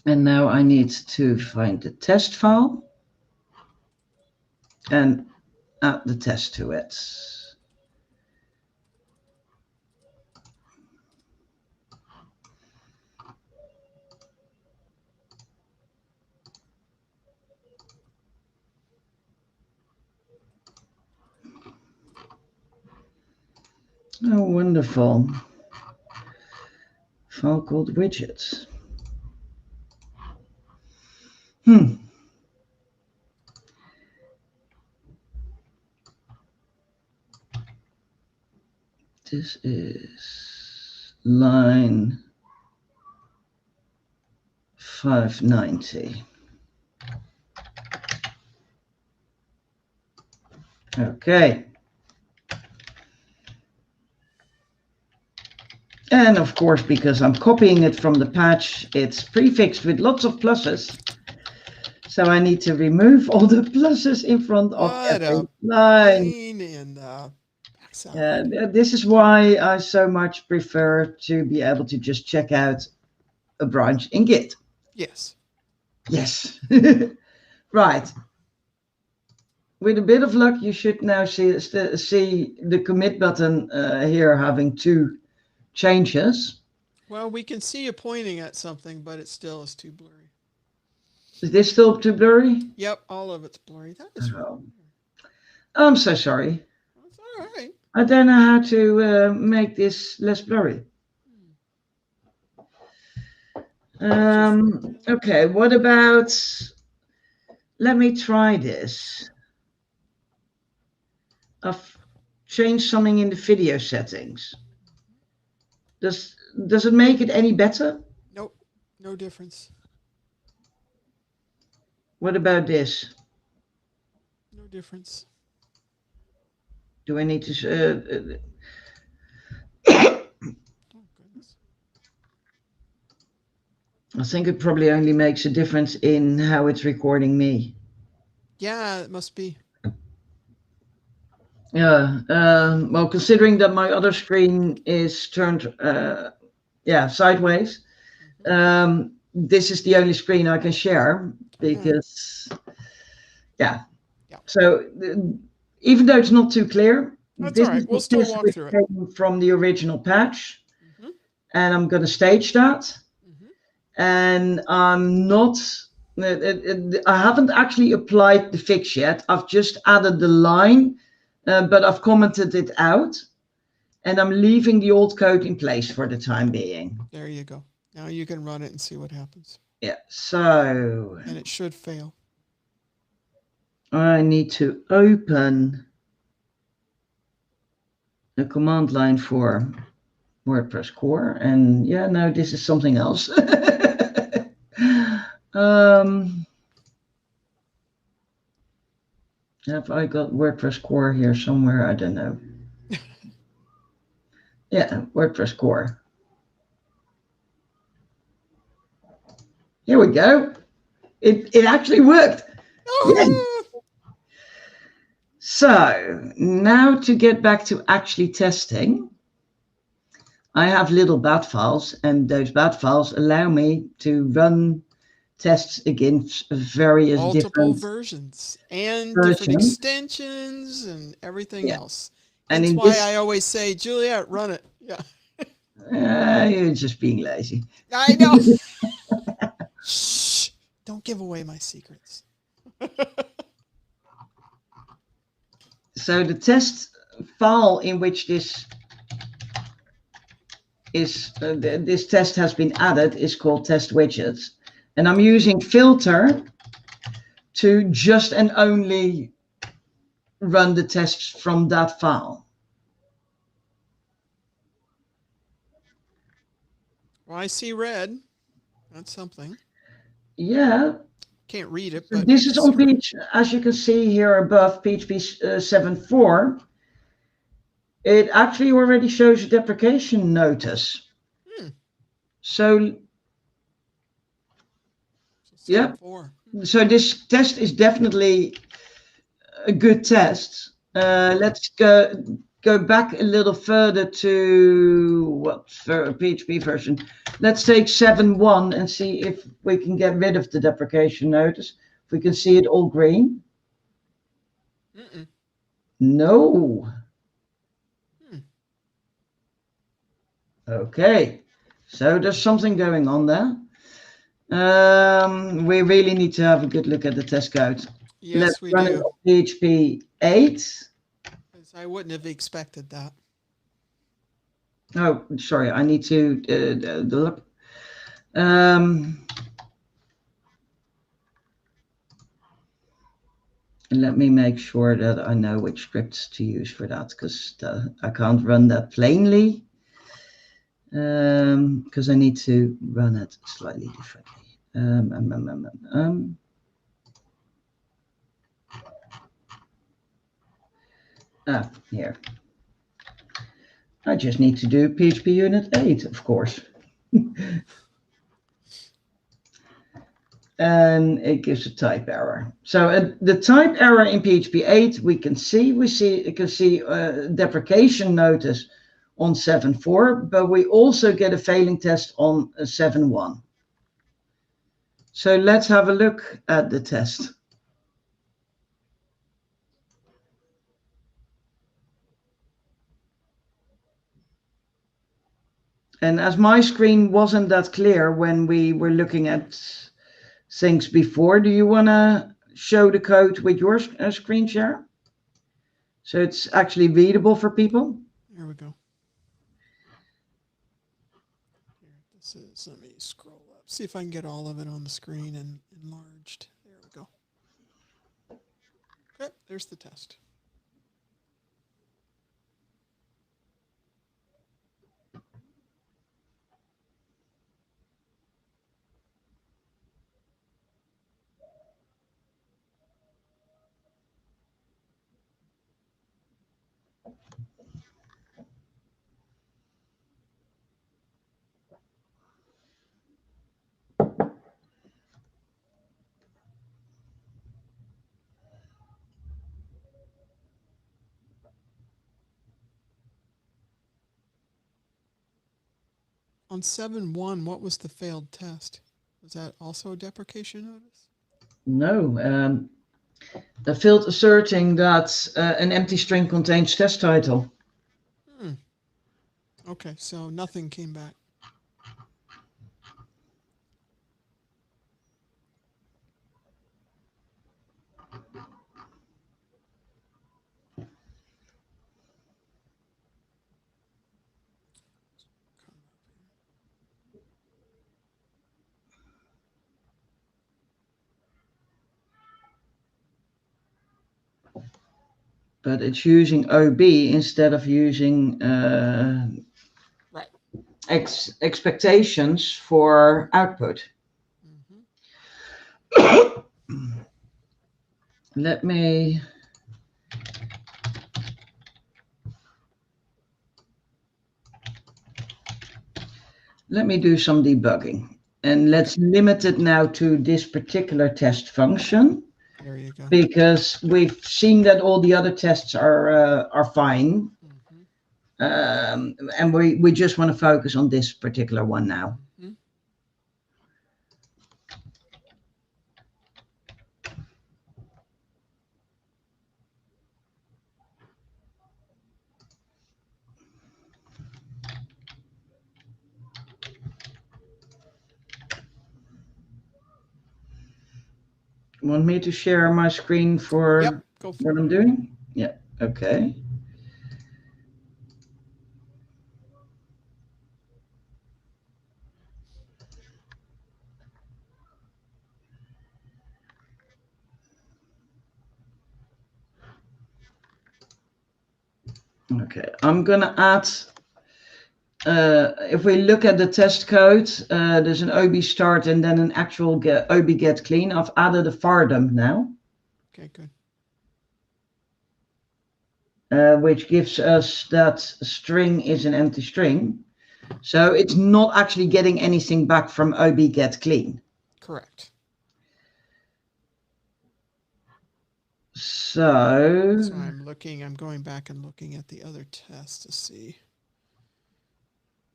And now I need to find the test file and add the test to it. Oh, wonderful. File called widgets. This is line 590. Okay. And of course, because I'm copying it from the patch, it's prefixed with lots of pluses. So I need to remove all the pluses in front of every line. This is why I so much prefer to be able to just check out a branch in Git. Yes. Yes. Right. With a bit of luck, you should now see the commit button here having 2 changes. Well, we can see you pointing at something, but it still is too blurry. Is this still too blurry? Yep, all of it's blurry. That is right. I'm so sorry. That's all right. I don't know how to make this less blurry. Okay, what about, let me try this. I've changed something in the video settings. Does it make it any better? Nope, no difference. What about this? No difference. Do I need to? Oh, goodness. I think it probably only makes a difference in how it's recording me. Yeah, it must be. Yeah. Well, considering that my other screen is turned, sideways. This is the only screen I can share because, yeah. So even though it's not too clear, that's all right. We'll still walk through it from the original patch, and I'm going to stage that. And I'm not. I haven't actually applied the fix yet. I've just added the line, but I've commented it out, and I'm leaving the old code in place for the time being. There you go. Now you can run it and see what happens. Yeah. So. And it should fail. I need to open the command line for WordPress Core, and yeah, no, this is something else. Have I got WordPress Core here somewhere? I don't know. Yeah, WordPress Core. Here we go. It actually worked. Oh. So now to get back to actually testing, I have little bat files, and those bat files allow me to run tests against various multiple different versions and different extensions and everything else. That's and why I always say, Juliette, run it. Yeah. You're just being lazy. I know. Shh! Don't give away my secrets. So the test file in which this is this test has been added is called test widgets, and I'm using filter to just and only run the tests from that file. Well, I see red. That's something. Yeah. Can't read it, So but this is on page, as you can see here above, PHP 7.4. It actually already shows a deprecation notice. So, yeah. So this test is definitely a good test. Let's go back a little further to what PHP version. Let's take 7.1 and see if we can get rid of the deprecation notice. If we can see it all green. No. Okay, so there's something going on there. We really need to have a good look at the test code. Yes, Let's we run do. it on PHP 8. I wouldn't have expected that. Oh, sorry, I need to look. Let me make sure that I know which scripts to use for that, because I can't run that plainly, because I need to run it slightly differently. Here. I just need to do PHP unit 8, of course. And it gives a type error. So the type error in PHP 8, you can see deprecation notice on 7.4, but we also get a failing test on 7.1. So let's have a look at the test. And as my screen wasn't that clear when we were looking at things before, do you want to show the code with your screen share? So it's actually readable for people? Here we go. Here, this is, let me scroll up, see if I can get all of it on the screen and enlarged. There we go. Okay, there's the test. On 7.1, what was the failed test? Was that also a deprecation notice? No. The field asserting that an empty string contains test title. Okay, so nothing came back. But it's using OB instead of using expectations for output. Let me do some debugging, and let's limit it now to this particular test function. There you go. Because we've seen that all the other tests are fine. And we just want to focus on this particular one now. Want me to share my screen for what I'm doing? Yeah, okay. Okay, I'm gonna add, if we look at the test code, there's an OB start and then an actual OB get clean. I've added a var dump now. Okay, good. Which gives us that string is an empty string. So it's not actually getting anything back from OB get clean. Correct. So I'm going back and looking at the other test to see.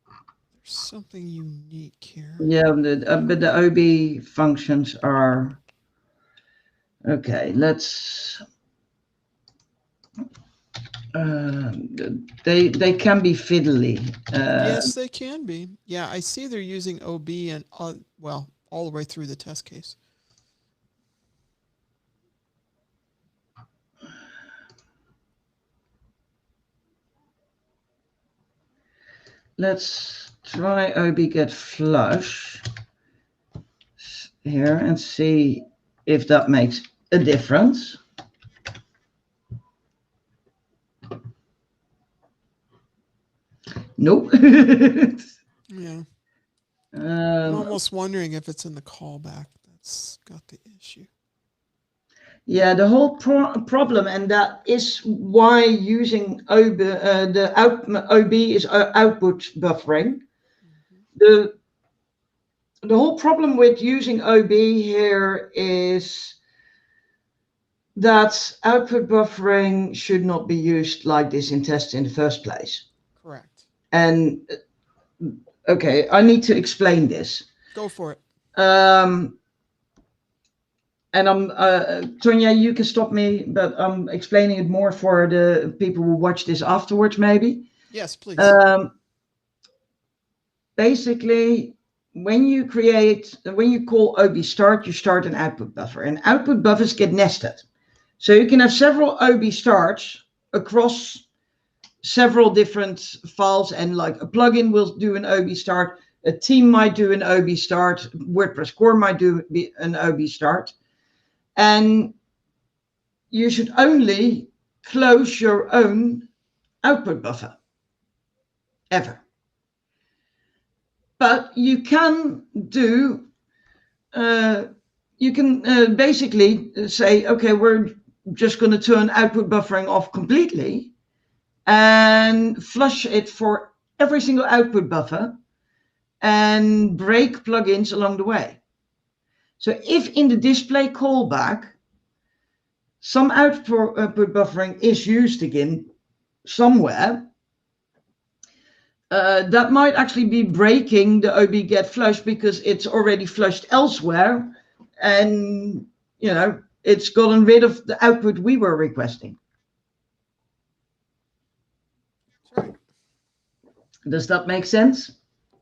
There's something unique here. Yeah, but the OB functions are okay. Let's. They can be fiddly. Yes, they can be. Yeah, I see they're using OB and well, all the way through the test case. Let's try OB get flush here and see if that makes a difference. Nope. Yeah. I'm almost wondering if it's in the callback that's got the issue. Yeah, the whole problem, and that is why using OB, OB is output buffering. Mm-hmm. The whole problem with using OB here is that output buffering should not be used like this in tests in the first place. Correct. And okay, I need to explain this. Go for it. And I'm Tonya, you can stop me, but I'm explaining it more for the people who watch this afterwards, maybe. Yes, please. Basically, when you call OB start, you start an output buffer, and output buffers get nested. So you can have several OB starts across several different files, and like a plugin will do an OB start, a team might do an OB start, WordPress Core might do an OB start. And you should only close your own output buffer, ever. But you can do, basically say, okay, we're just going to turn output buffering off completely and flush it for every single output buffer and break plugins along the way. So if in the display callback, some output buffering is used again somewhere, that might actually be breaking the OB get flush because it's already flushed elsewhere, and it's gotten rid of the output we were requesting. Right. Does that make sense?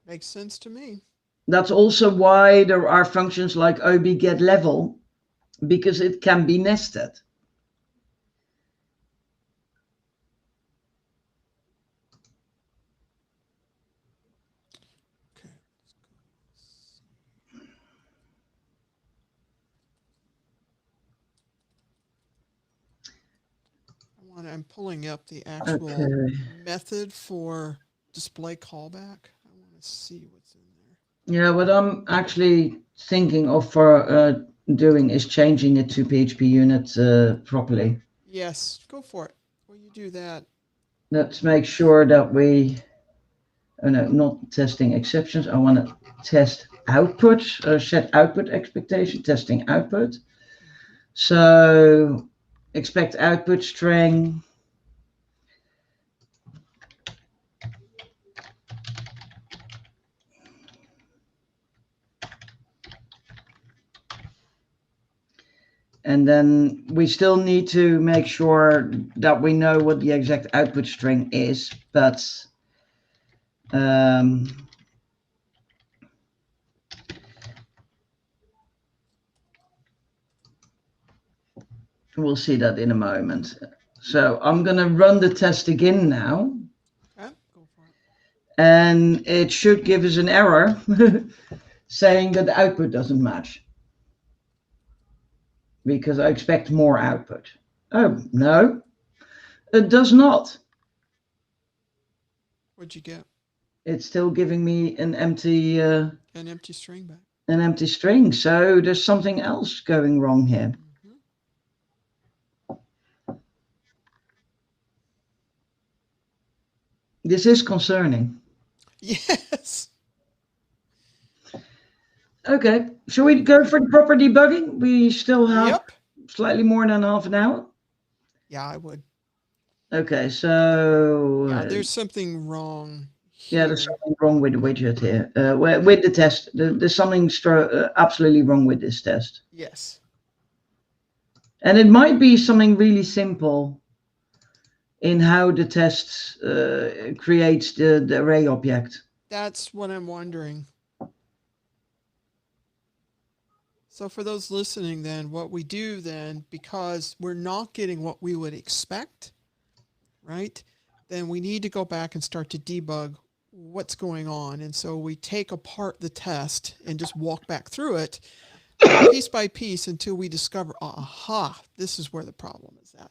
Makes sense to me. That's also why there are functions like OB get level, because it can be nested. I'm pulling up the actual method for display callback. I want to see what's in there. Yeah, what I'm actually thinking of for doing is changing it to PHP unit properly. Yes, go for it. Will you do that? Let's make sure that we, no, not testing exceptions. I want to test output, set output expectation, testing output. So expect output string. And then we still need to make sure that we know what the exact output string is, but we'll see that in a moment. So I'm going to run the test again now. Okay, go for it. And it should give us an error saying that the output doesn't match, because I expect more output. Oh, no, it does not. What'd you get? It's still giving me an empty string back. An empty string. So there's something else going wrong here. This is concerning. Yes. Okay. Shall we go for the proper debugging? We still have slightly more than half an hour. Yeah, I would. Okay, so yeah, there's something wrong here. Yeah, there's something wrong with the widget here. With the test, there's something absolutely wrong with this test. Yes. And it might be something really simple in how the test creates the array object. That's what I'm wondering. So for those listening then, what we do then, because we're not getting what we would expect, right? Then we need to go back and start to debug what's going on. And so we take apart the test and just walk back through it piece by piece until we discover, aha, this is where the problem is at.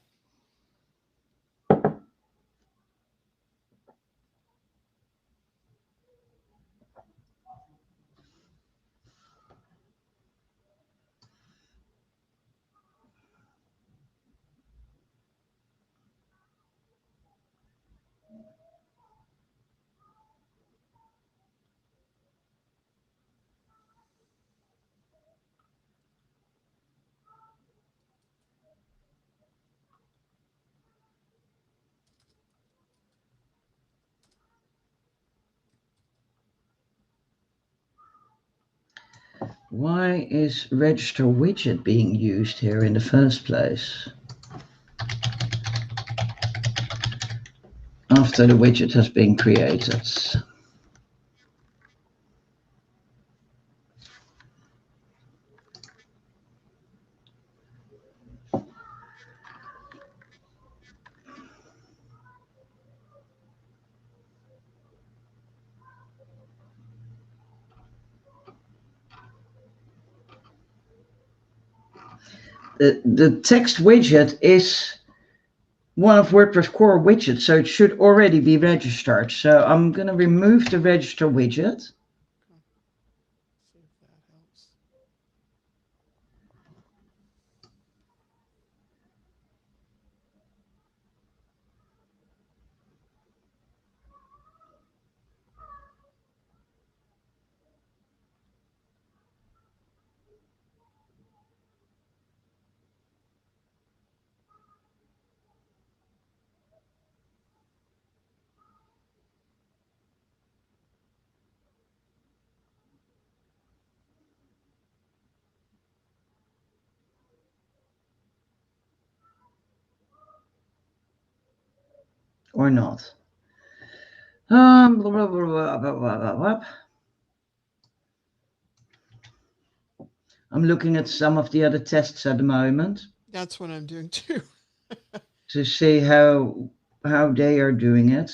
Why is register widget being used here in the first place? After the widget has been created. The text widget is one of WordPress Core widgets, so it should already be registered. So I'm going to remove the register widget. See if that helps. Or not. Blah, blah, blah, blah, blah, blah. I'm looking at some of the other tests at the moment. That's what I'm doing too. To see how they are doing it.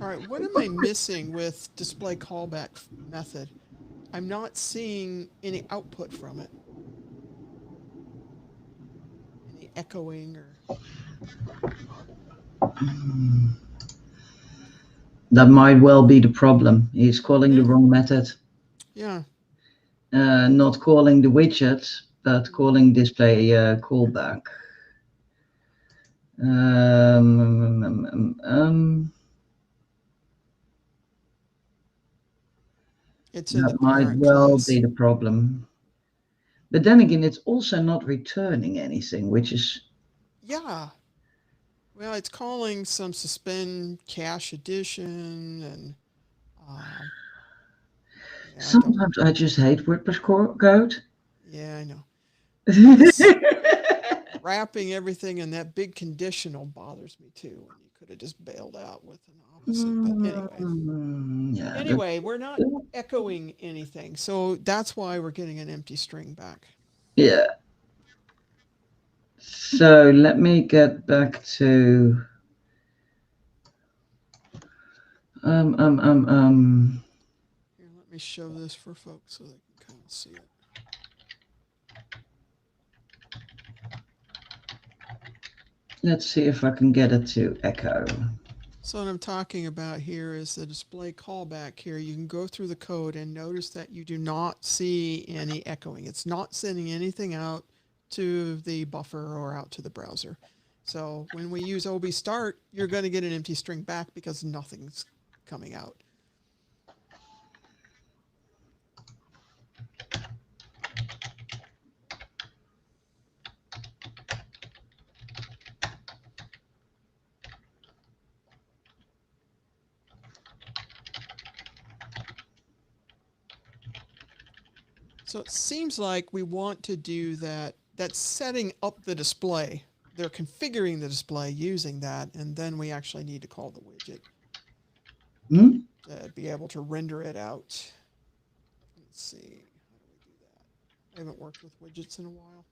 All right, what am I missing with display callback method? I'm not seeing any output from it. Any echoing or... That might well be the problem. He's calling the wrong method. Yeah. Not calling the widget, but calling display callback. It's in the That might parent well class. be the problem. But then again, it's also not returning anything, which is... Yeah. Well, it's calling some suspend cache addition and... yeah, Sometimes I just hate WordPress Core code. Yeah, I know. This wrapping everything in that big conditional bothers me too. And you could have just bailed out with an opposite. But anyway. Yeah. Anyway, we're not echoing anything. So that's why we're getting an empty string back. Yeah. So let me get back to Here, let me show this for folks so they can kind of see it. Let's see if I can get it to echo. So what I'm talking about here is the display callback here. You can go through the code and notice that you do not see any echoing. It's not sending anything out to the buffer or out to the browser. So when we use OB start, you're going to get an empty string back because nothing's coming out. So it seems like we want to do that. That's setting up the display. They're configuring the display using that, and then we actually need to call the widget to be able to render it out. Let's see, how do we do that? I haven't worked with widgets in a while.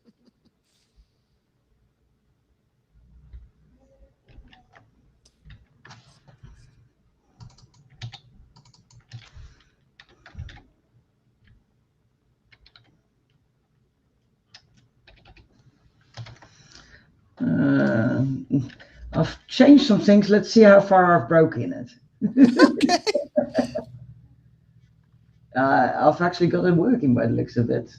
I've changed some things. Let's see how far I've broken it. Okay. I've actually got it working by the looks of it.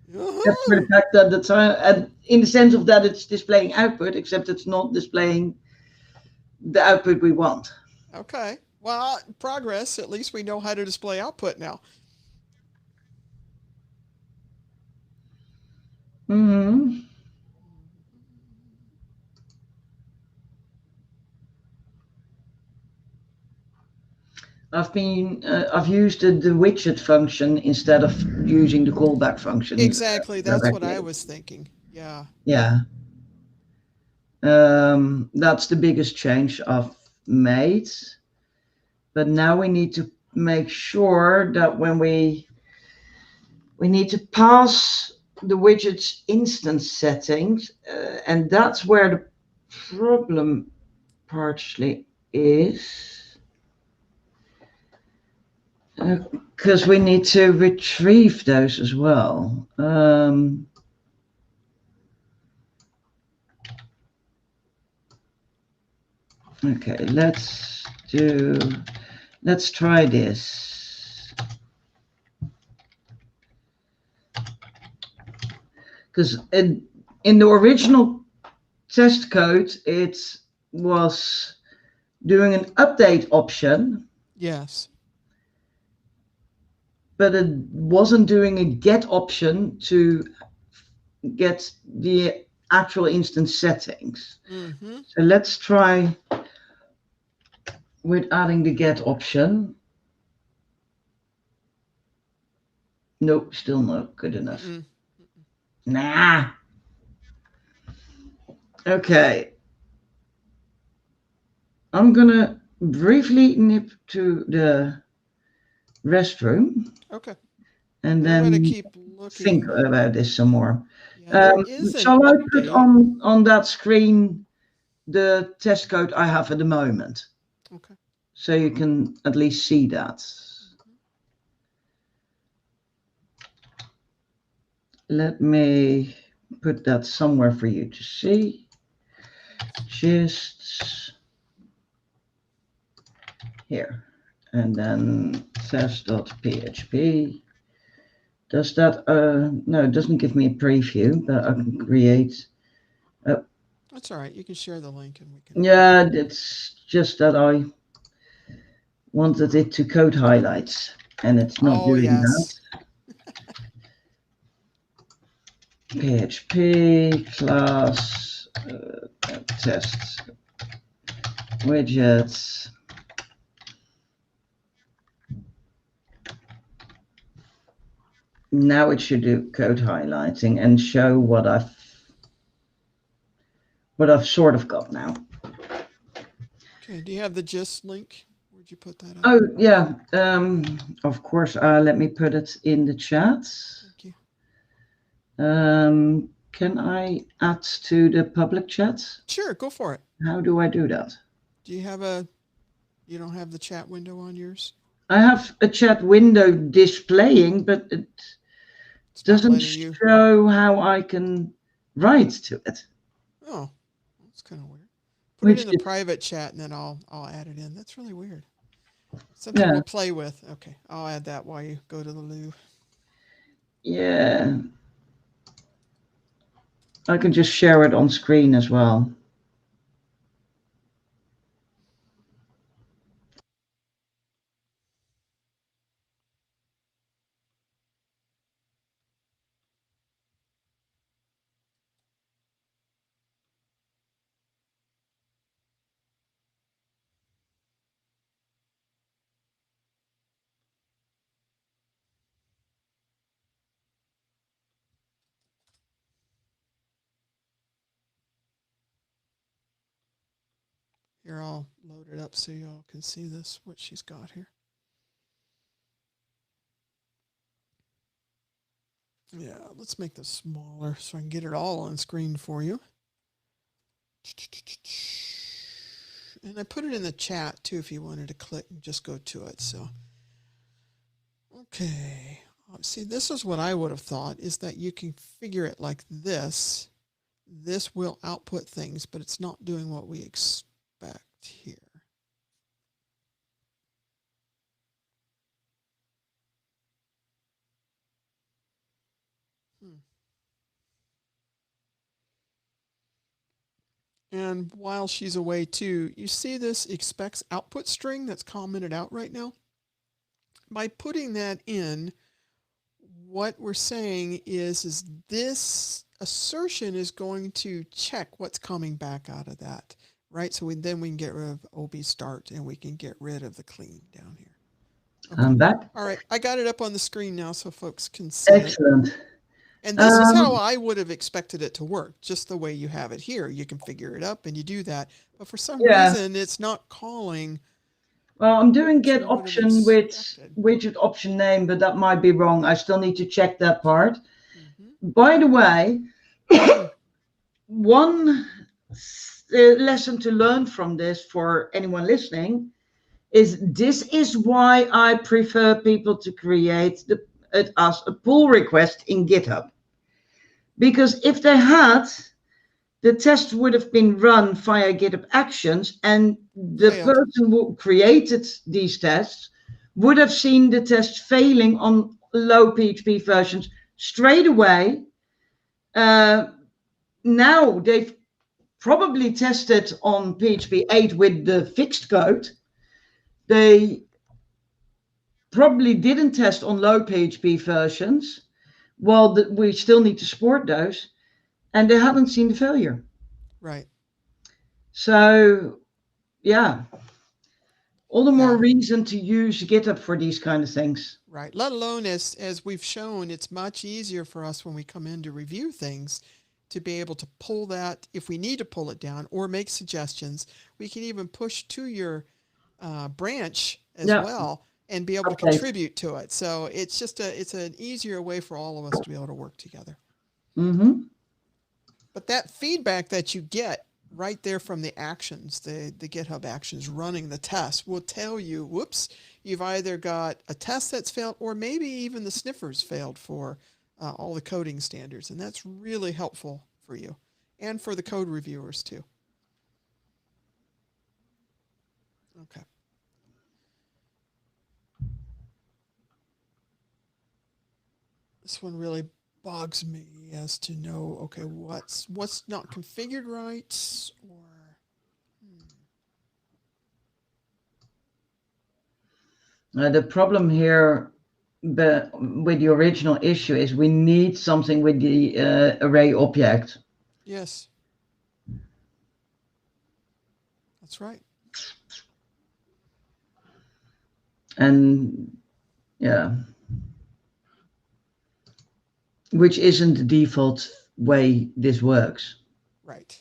Except for the fact that the time, and in the sense of that it's displaying output, except it's not displaying the output we want. Okay. Well, progress. At least we know how to display output now. I've used the widget function instead of using the callback function. Exactly. That's what I was thinking. Yeah. Yeah. That's the biggest change I've made. But now we need to make sure that when we need to pass the widget's instance settings, and that's where the problem partially is. Because we need to retrieve those as well. Okay, let's try this. Because in the original test code, it was doing an update option. Yes. But it wasn't doing a get option to get the actual instance settings. So let's try with adding the get option. Nope, still not good enough. Nah. Okay. I'm gonna briefly nip to the restroom. Okay. And then keep looking. Think about this some more. Yeah, shall I put on that screen the test code I have at the moment? Okay. So you can at least see that. let me put that somewhere for you to see. Just here. And then test.php. Does that, no, it doesn't give me a preview, but I can create. That's all right. You can share the link and we can. Yeah, it's just that I wanted it to code highlights, and it's not doing yes. that. PHP class test widgets. Now it should do code highlighting and show what I've sort of got now. Okay. Do you have the gist link? Where'd you put that? Oh yeah, of course. Let me put it in the chat. Thank you. Can I add to the public chat? Sure, go for it. How do I do that? Do you have you don't have the chat window on yours? I have a chat window displaying, but it doesn't show how I can write to it. Oh, that's kind of weird. Put it in the private chat and then I'll add it in. That's really weird. Something we'll play with. Okay, I'll add that while you go to the loo. Yeah. I can just share it on screen as well. Here, I'll load it up so y'all can see this, what she's got here. Yeah, let's make this smaller so I can get it all on screen for you. And I put it in the chat too if you wanted to click and just go to it. So, okay. See, this is what I would have thought, is that you can figure it like this. This will output things, but it's not doing what we expect here. And while she's away too, you see this expects output string that's commented out right now? By putting that in, what we're saying is this assertion is going to check what's coming back out of that, right? So then we can get rid of OB start and we can get rid of the clean down here. Okay. I'm back. All right, I got it up on the screen now so folks can see Excellent. it. And this is how I would have expected it to work, just the way you have it here. You can figure it up and you do that. But for some reason, it's not calling. Well, I'm doing get option with widget option name, but that might be wrong. I still need to check that part. By the way, one lesson to learn from this for anyone listening is this is why I prefer people to create it as a pull request in GitHub. Because if they had, the test would have been run via GitHub Actions, and the person who created these tests would have seen the test failing on low PHP versions straight away. Now they've probably tested on PHP 8 with the fixed code. They probably didn't test on low PHP versions. Well, we still need to support those. And they haven't seen the failure. Right. So, yeah. All the more reason to use GitHub for these kind of things. Right. Let alone, as we've shown, it's much easier for us when we come in to review things to be able to pull that, if we need to pull it down or make suggestions. We can even push to your branch as well and be able to contribute to it. So it's just it's an easier way for all of us to be able to work together. But that feedback that you get right there from the actions, the GitHub actions running the test, will tell you, whoops, you've either got a test that's failed or maybe even the sniffers failed for all the coding standards. And that's really helpful for you and for the code reviewers too. Okay. This one really bogs me as to know, okay, what's not configured right, or the problem here with the original issue is we need something with the array object. Yes, that's right. And yeah, which isn't the default way this works. Right.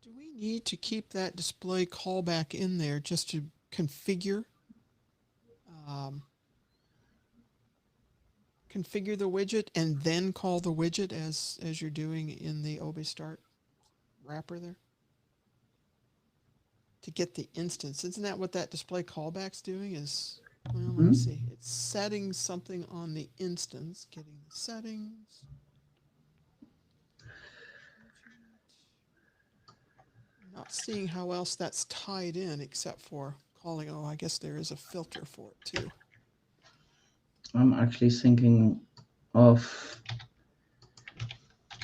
Do we need to keep that display callback in there just to configure configure the widget and then call the widget as you're doing in the OB-Start wrapper there? To get the instance. Isn't that what that display callback's doing? Is, well, let me see. It's setting something on the instance, getting the settings. Not seeing how else that's tied in except for calling, oh, I guess there is a filter for it too. I'm actually thinking of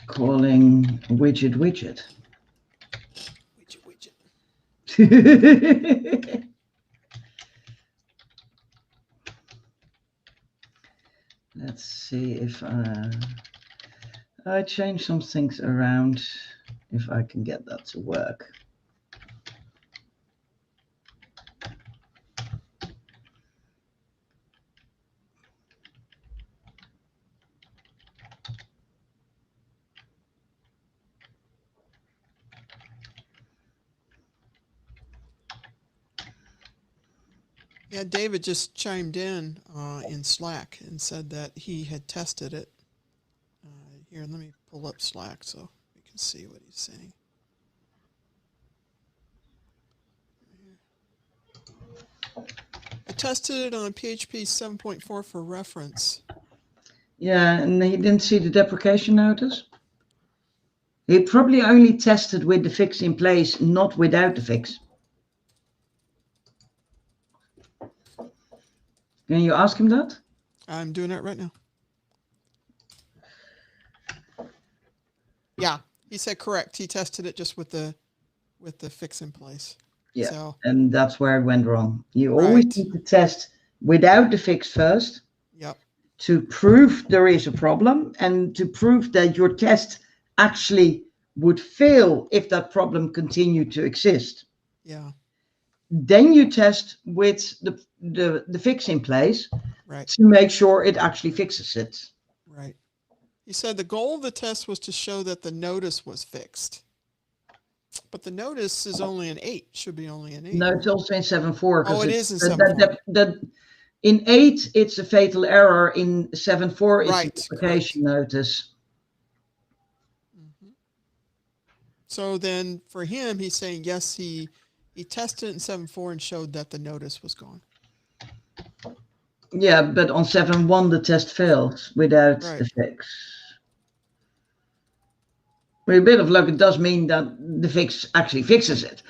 calling widget. Widget. Let's see if I change some things around, if I can get that to work. Yeah, David just chimed in Slack and said that he had tested it. Here, let me pull up Slack so we can see what he's saying. I tested it on PHP 7.4 for reference. Yeah, and he didn't see the deprecation notice. He probably only tested with the fix in place, not without the fix. Can you ask him that? I'm doing it right now. Yeah, he said correct. He tested it just with the fix in place. Yeah, so, and that's where it went wrong. You always need to test without the fix first. Yep. To prove there is a problem and to prove that your test actually would fail if that problem continued to exist. Yeah. Then you test with the fix in place, right, to make sure it actually fixes it. Right. He said the goal of the test was to show that the notice was fixed. But the notice is only an 8. Should be only an 8. No, it's also in 7.4. Oh, it is in 7.4. In 8, it's a fatal error. In 7.4, it's right, a deprecation notice. Mm-hmm. So then for him, he's saying, yes, he tested it in 7.4 and showed that the notice was gone. Yeah, but on 7.1, the test failed without the fix. With a bit of luck, it does mean that the fix actually fixes it.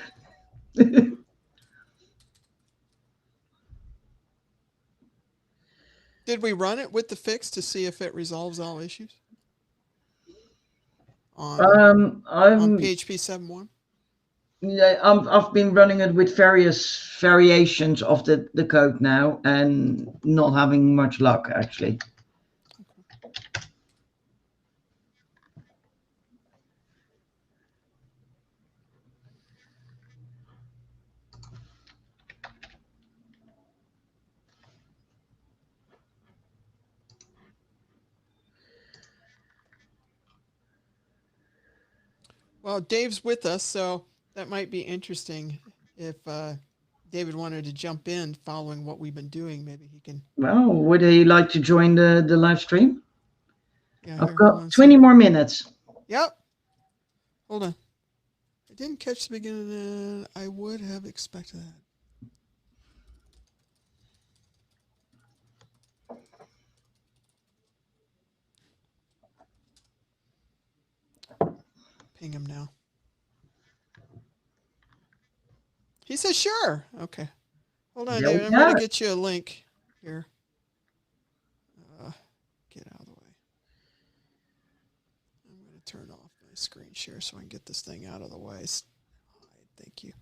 Did we run it with the fix to see if it resolves all issues? On PHP 7.1? Yeah, I've been running it with various variations of the code now and not having much luck, actually. Well, Dave's with us, so that might be interesting. If David wanted to jump in following what we've been doing, maybe he can. Well, would he like to join the live stream? Yeah, I've got 20 more minutes. Yep. Hold on. I didn't catch the beginning. I would have expected that. Ping him now. He says, sure. Okay. Hold on, David. I'm going to get you a link here. Get out of the way. I'm going to turn off my screen share so I can get this thing out of the way. Thank you.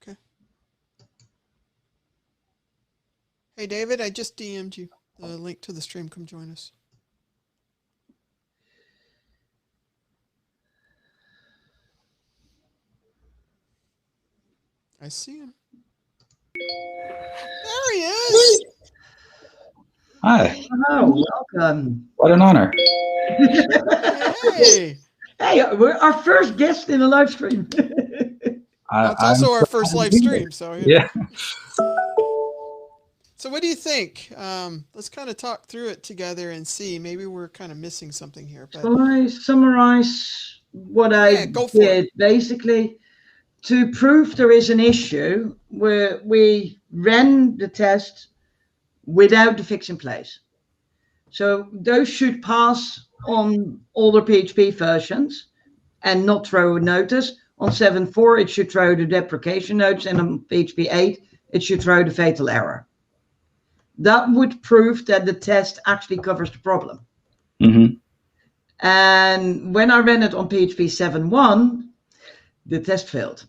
Okay. Hey, David, I just DM'd you the link to the stream. Come join us. I see him. There he is. Hi. Oh, welcome. What an honor. Hey. Hey, we're our first guest in a live stream. It's also our first live stream. So yeah. So what do you think? Let's kind of talk through it together and see. Maybe we're kind of missing something here. But shall I summarize what I did? Basically, to prove there is an issue, we ran the test without the fix in place. So those should pass on older PHP versions and not throw a notice. On 7.4, it should throw the deprecation notice, and on PHP 8, it should throw the fatal error. That would prove that the test actually covers the problem. Mm-hmm. And when I ran it on PHP 7.1, the test failed.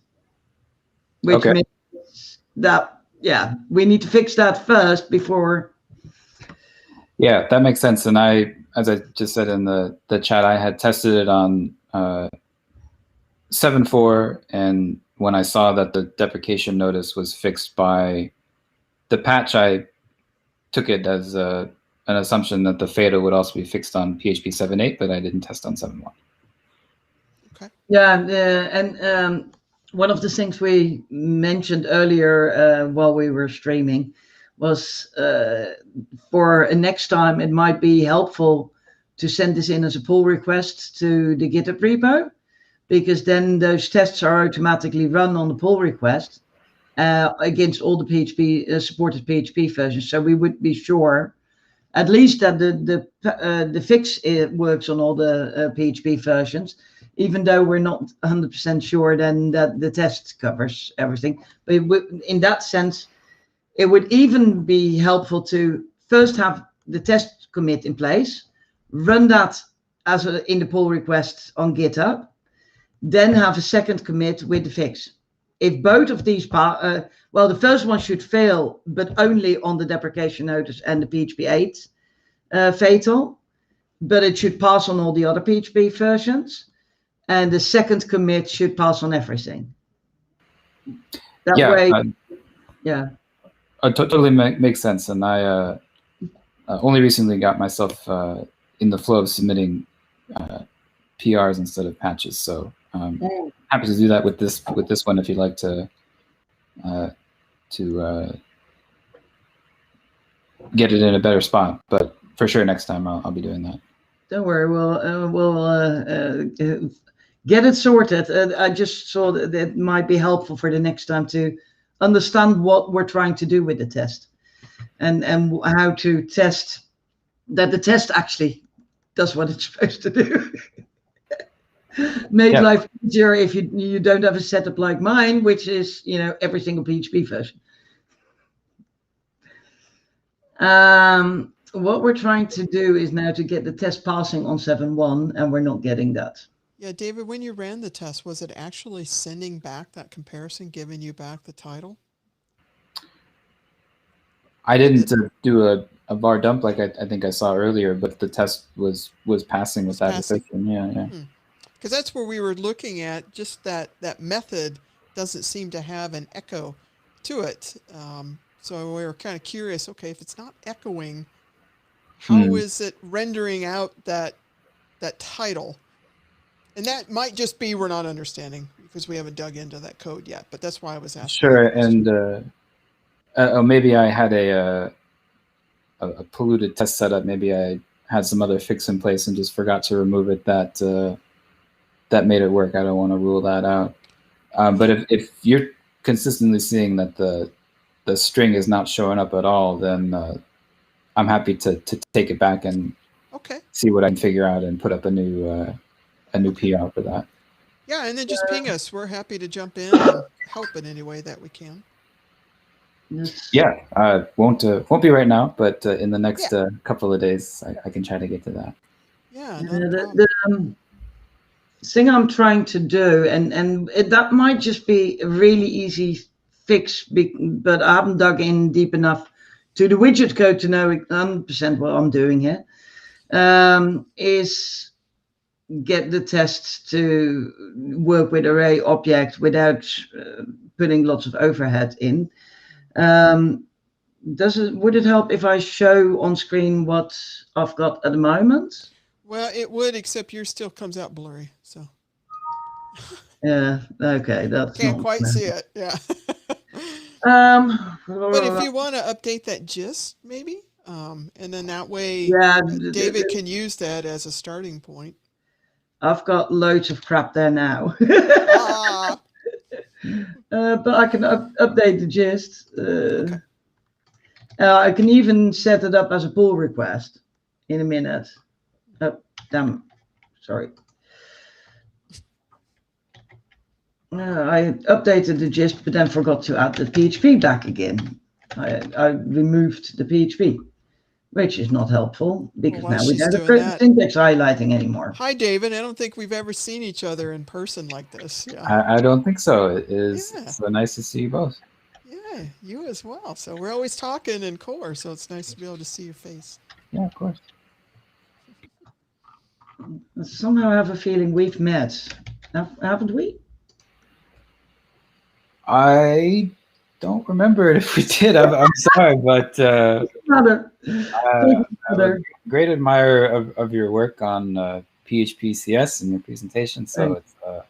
Which means that, yeah, we need to fix that first before Yeah, that makes sense. And as I just said in the chat, I had tested it on 7.4, and when I saw that the deprecation notice was fixed by the patch, I took it as an assumption that the fatal would also be fixed on PHP 7.8, but I didn't test on 7.1. Okay. Yeah, and one of the things we mentioned earlier while we were streaming was for next time it might be helpful to send this in as a pull request to the GitHub repo, because then those tests are automatically run on the pull request against all the PHP supported PHP versions. So we would be sure at least that the fix works on all the PHP versions, even though we're not 100% sure then that the test covers everything. But in that sense, it would even be helpful to first have the test commit in place, run that as in the pull request on GitHub, then have a second commit with the fix. If both of these well, the first one should fail, but only on the deprecation notice and the PHP 8 fatal, but it should pass on all the other PHP versions. And the second commit should pass on everything. That way, yeah. It totally makes sense. And I only recently got myself in the flow of submitting PRs instead of patches. So happy to do that with this one if you'd like to get it in a better spot. But for sure, next time I'll be doing that. Don't worry, we'll get it sorted. I just saw that it might be helpful for the next time to understand what we're trying to do with the test, and how to test that the test actually does what it's supposed to do. Make life easier if you don't have a setup like mine, which is every single PHP version. What we're trying to do is now to get the test passing on 7.1, and we're not getting that. Yeah, David, when you ran the test, was it actually sending back that comparison, giving you back the title? I didn't do a var dump like I think I saw earlier, but the test was passing with that decision. Yeah. Because that's where we were looking at, just that method doesn't seem to have an echo to it. So we were kind of curious, okay, if it's not echoing, how is it rendering out that title? And that might just be we're not understanding because we haven't dug into that code yet. But that's why I was asking. Sure, and maybe I had a polluted test setup. Maybe I had some other fix in place and just forgot to remove it. That made it work. I don't want to rule that out. But if you're consistently seeing that the string is not showing up at all, then I'm happy to take it back and see what I can figure out and put up a new PR for that. Yeah, and then just ping us. We're happy to jump in and help in any way that we can. Yeah, won't be right now, but in the next couple of days, I can try to get to that. Yeah, the thing I'm trying to do, and that might just be a really easy fix, but I haven't dug in deep enough to the widget code to know 100% what I'm doing here, is get the test to work with array object without putting lots of overhead in. Would it help if I show on screen what I've got at the moment? Well, it would, except yours still comes out blurry. So. Yeah. Okay. That's can't quite see it. Yeah. But if you want to update that gist, maybe, and then that way, David can use that as a starting point. I've got loads of crap there now. But I can update the gist. I can even set it up as a pull request in a minute. Oh, damn. Sorry. I updated the gist, but then forgot to add the PHP back again. I removed the PHP, which is not helpful because now we don't have syntax highlighting anymore. Hi, David. I don't think we've ever seen each other in person like this. Yeah. I don't think so. It's so nice to see you both. Yeah, you as well. So we're always talking in Core, so it's nice to be able to see your face. Yeah, of course. Somehow I have a feeling we've met. Haven't we? I don't remember it if we did. I'm sorry, but Brother. I'm a great admirer of your work on PHP CS and your presentation. So it's an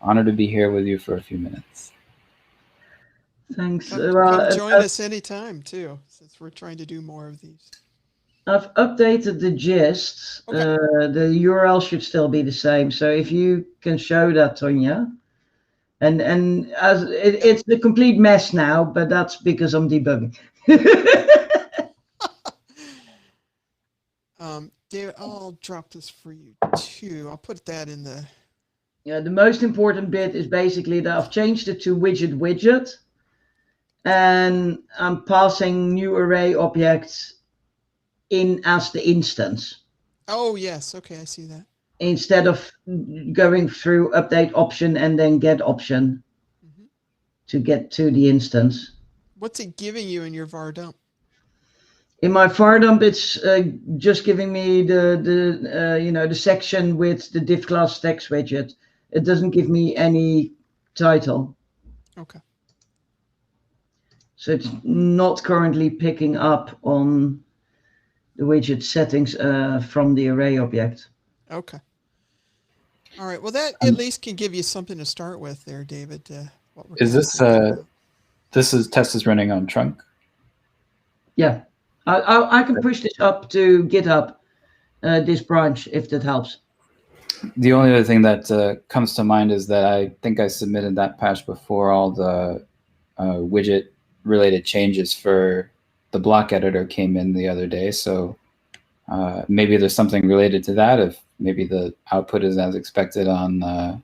honor to be here with you for a few minutes. Thanks. Come join us anytime too, since we're trying to do more of these. I've updated the gist. Okay. The URL should still be the same. So if you can show that, Tonya. And as it's a complete mess now, but that's because I'm debugging. David, I'll drop this for you too. I'll put that in the. Yeah, the most important bit is basically that I've changed it to widget, and I'm passing new array objects in as the instance. Oh yes, okay, I see that. Instead of going through update option and then get option to get to the instance. What's it giving you in your var dump? In my var dump, it's just giving me the section with the div class text widget. It doesn't give me any title. Okay. So it's not currently picking up on the widget settings from the array object. Okay. All right. Well, that at least can give you something to start with there, David. What we're Is this test is running on trunk? Yeah, I can push this up to GitHub, this branch, if that helps. The only other thing that comes to mind is that I think I submitted that patch before all the widget related changes for the block editor came in the other day. So maybe there's something related to that. If maybe the output is as expected on the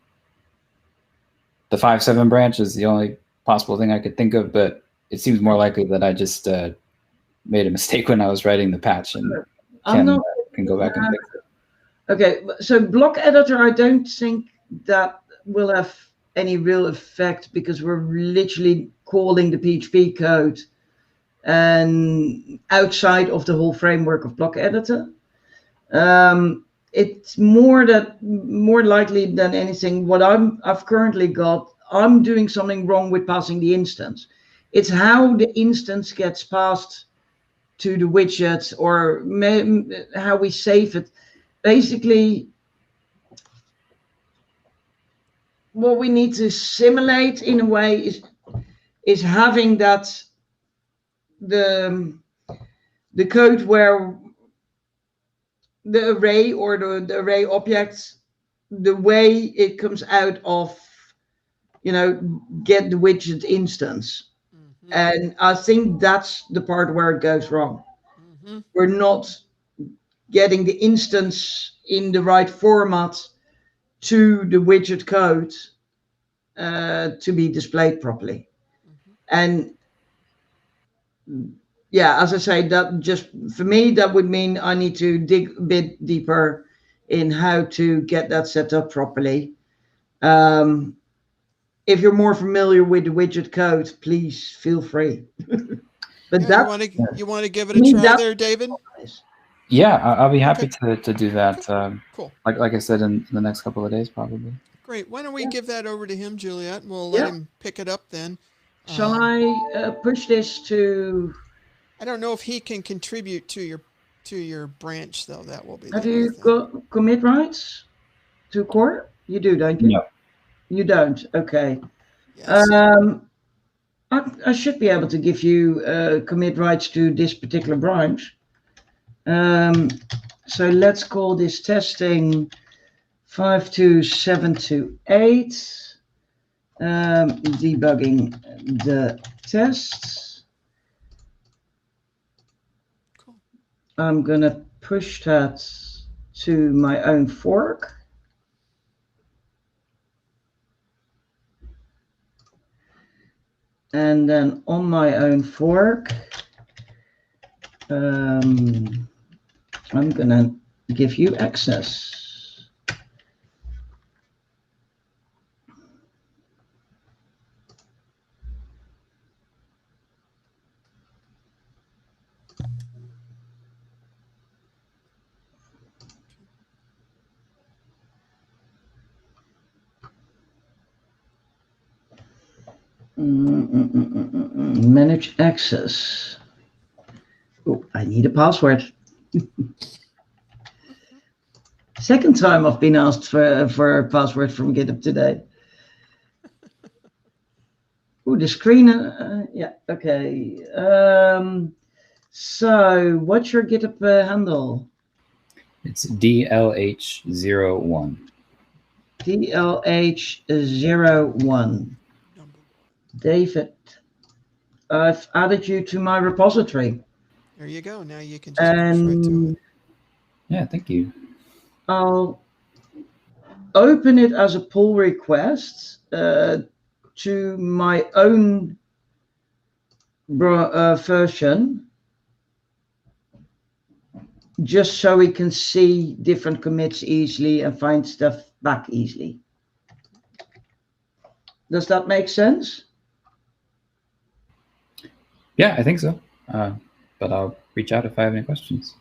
5.7 branch is the only possible thing I could think of, but it seems more likely that I just made a mistake when I was writing the patch and can go back and fix it. Okay, so block editor, I don't think that will have any real effect because we're literally calling the PHP code and outside of the whole framework of block editor. It's more likely than anything what I've currently got. I'm doing something wrong with passing the instance. It's how the instance gets passed to the widget or how we save it. Basically, what we need to simulate in a way is having that the code where the array or the array objects, the way it comes out of, get the widget instance. And I think that's the part where it goes wrong. We're not getting the instance in the right format to the widget code to be displayed properly. And yeah, as I say, that just for me, that would mean I need to dig a bit deeper in how to get that set up properly. If you're more familiar with the widget code, please feel free. But you want to give it a try there, David? Yeah, I'll be happy to do that. Cool. Like I said, in the next couple of days, probably. Great. Why don't we give that over to him, Juliette? We'll let him pick it up then. Shall I push this to? I don't know if he can contribute to your branch, though. That will be. Have you got commit rights to core? You do, don't you? No. You don't. Okay. Yes. I should be able to give you commit rights to this particular branch. So let's call this testing 52728. Debugging the tests. Cool. I'm gonna push that to my own fork. And then on my own fork, I'm gonna give you access. Manage access. Oh, I need a password. Second time I've been asked for a password from GitHub today. Oh, the screen. Yeah, okay. So what's your GitHub handle? It's DLH01. DLH01. David, I've added you to my repository. There you go. Now you can just push right to it. Yeah, thank you. I'll open it as a pull request to my own version, just so we can see different commits easily and find stuff back easily. Does that make sense? Yeah, I think so. But I'll reach out if I have any questions.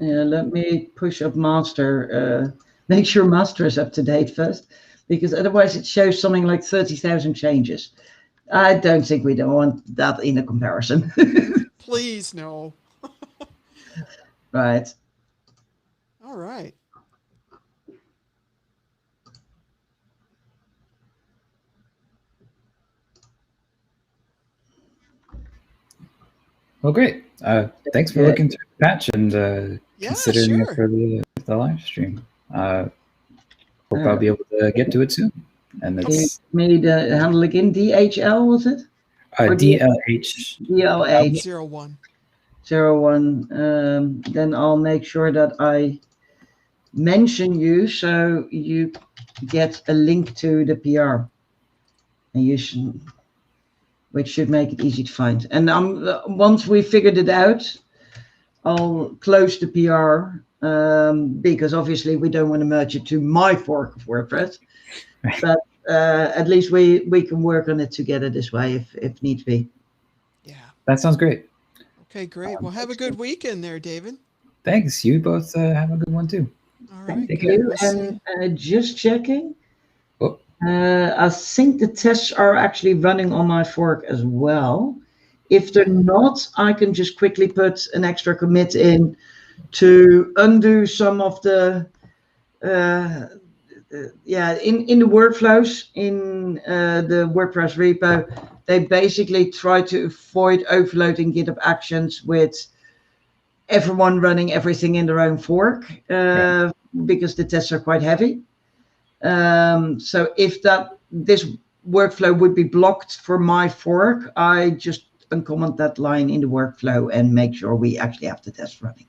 Let me push up master. Make sure master is up to date first, because otherwise it shows something like 30,000 changes. I don't think we don't want that in a comparison. Please, no. Right. All right. Well, great. Thanks for looking through the patch and considering it for the live stream. Hope I'll be able to get to it soon. And it's made handle again. DHL, was it? DLH. DLH 01. 01. Then I'll make sure that I mention you so you get a link to the PR, and you should, which should make it easy to find. And once we figured it out, I'll close the PR because obviously we don't want to merge it to my fork of WordPress. But at least we can work on it together this way if needs be. Yeah. That sounds great. Okay, great. Well, have a good weekend there, David. Thanks. You both have a good one too. All right. Thank you. And just checking. I think the tests are actually running on my fork as well. If they're not, I can just quickly put an extra commit in to undo some of the in the workflows in the WordPress repo. They basically try to avoid overloading GitHub Actions with everyone running everything in their own fork because the tests are quite heavy. So if this workflow would be blocked for my fork, I just uncomment that line in the workflow and make sure we actually have the test running.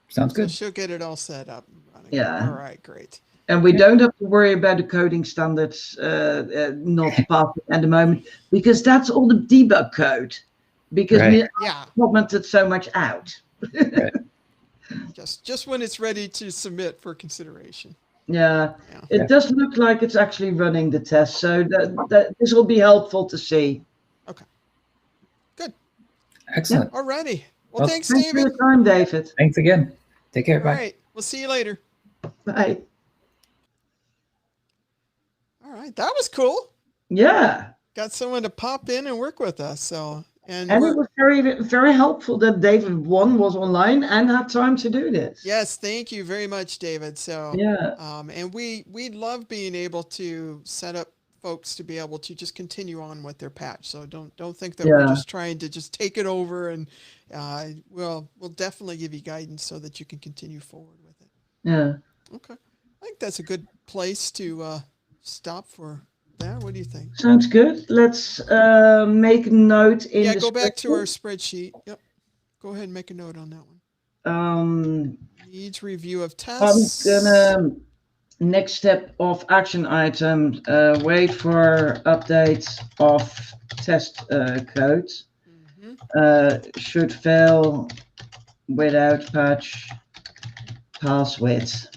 Sounds good. So she'll get it all set up and running. Yeah. All right, great. And we don't have to worry about the coding standards not passing at the moment, because that's all the debug code, because we commented so much out. Just when it's ready to submit for consideration. Yeah, it does look like it's actually running the test, so that this will be helpful to see. Okay, good. Excellent. All righty. Well, thanks, Thanks David. for your time, David. Thanks again. Take care. All Bye. right. We'll see you later. Bye. All right. That was cool. Yeah. Got someone to pop in and work with us. So and it was very, very helpful that David was online and had time to do this. Yes, thank you very much, David. So and we love being able to set up folks to be able to just continue on with their patch. So don't think that we're just trying to just take it over, and we'll definitely give you guidance so that you can continue forward with it. Yeah. Okay. I think that's a good place to stop for that. What do you think? Sounds good. Let's make a note in the go back to our spreadsheet. Yep. Go ahead and make a note on that one. Needs review of tests. I'm gonna next step of action item, wait for updates of test code. Should fail without patch, pass with.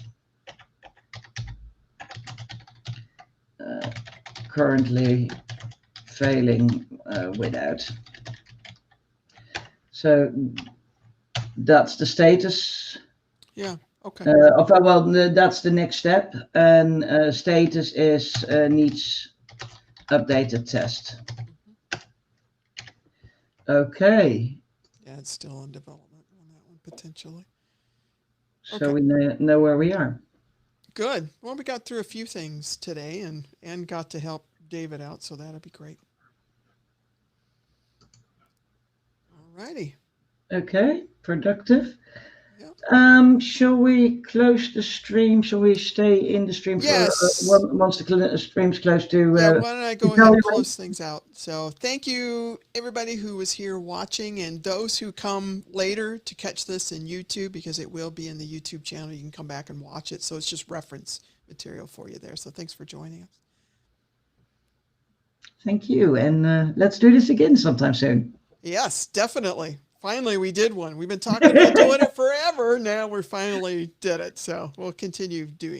Currently failing without. So that's the status. Yeah. Okay. Well, that's the next step, and status is needs updated test. Okay. Yeah, it's still in development on that one potentially. So Okay. we know where we are. Good. Well, we got through a few things today and got to help David out, so that'll be great. All righty. Okay, productive. Yep. Shall we close the stream? Shall we stay in the stream Yes. for once the stream's close to? Yeah, why don't I go ahead and close things out? So thank you, everybody who was here watching, and those who come later to catch this in YouTube, because it will be in the YouTube channel. You can come back and watch it. So it's just reference material for you there. So thanks for joining us. Thank you. And let's do this again sometime soon. Yes, definitely. Finally, we did one. We've been talking about doing it forever. Now we finally did it. So we'll continue doing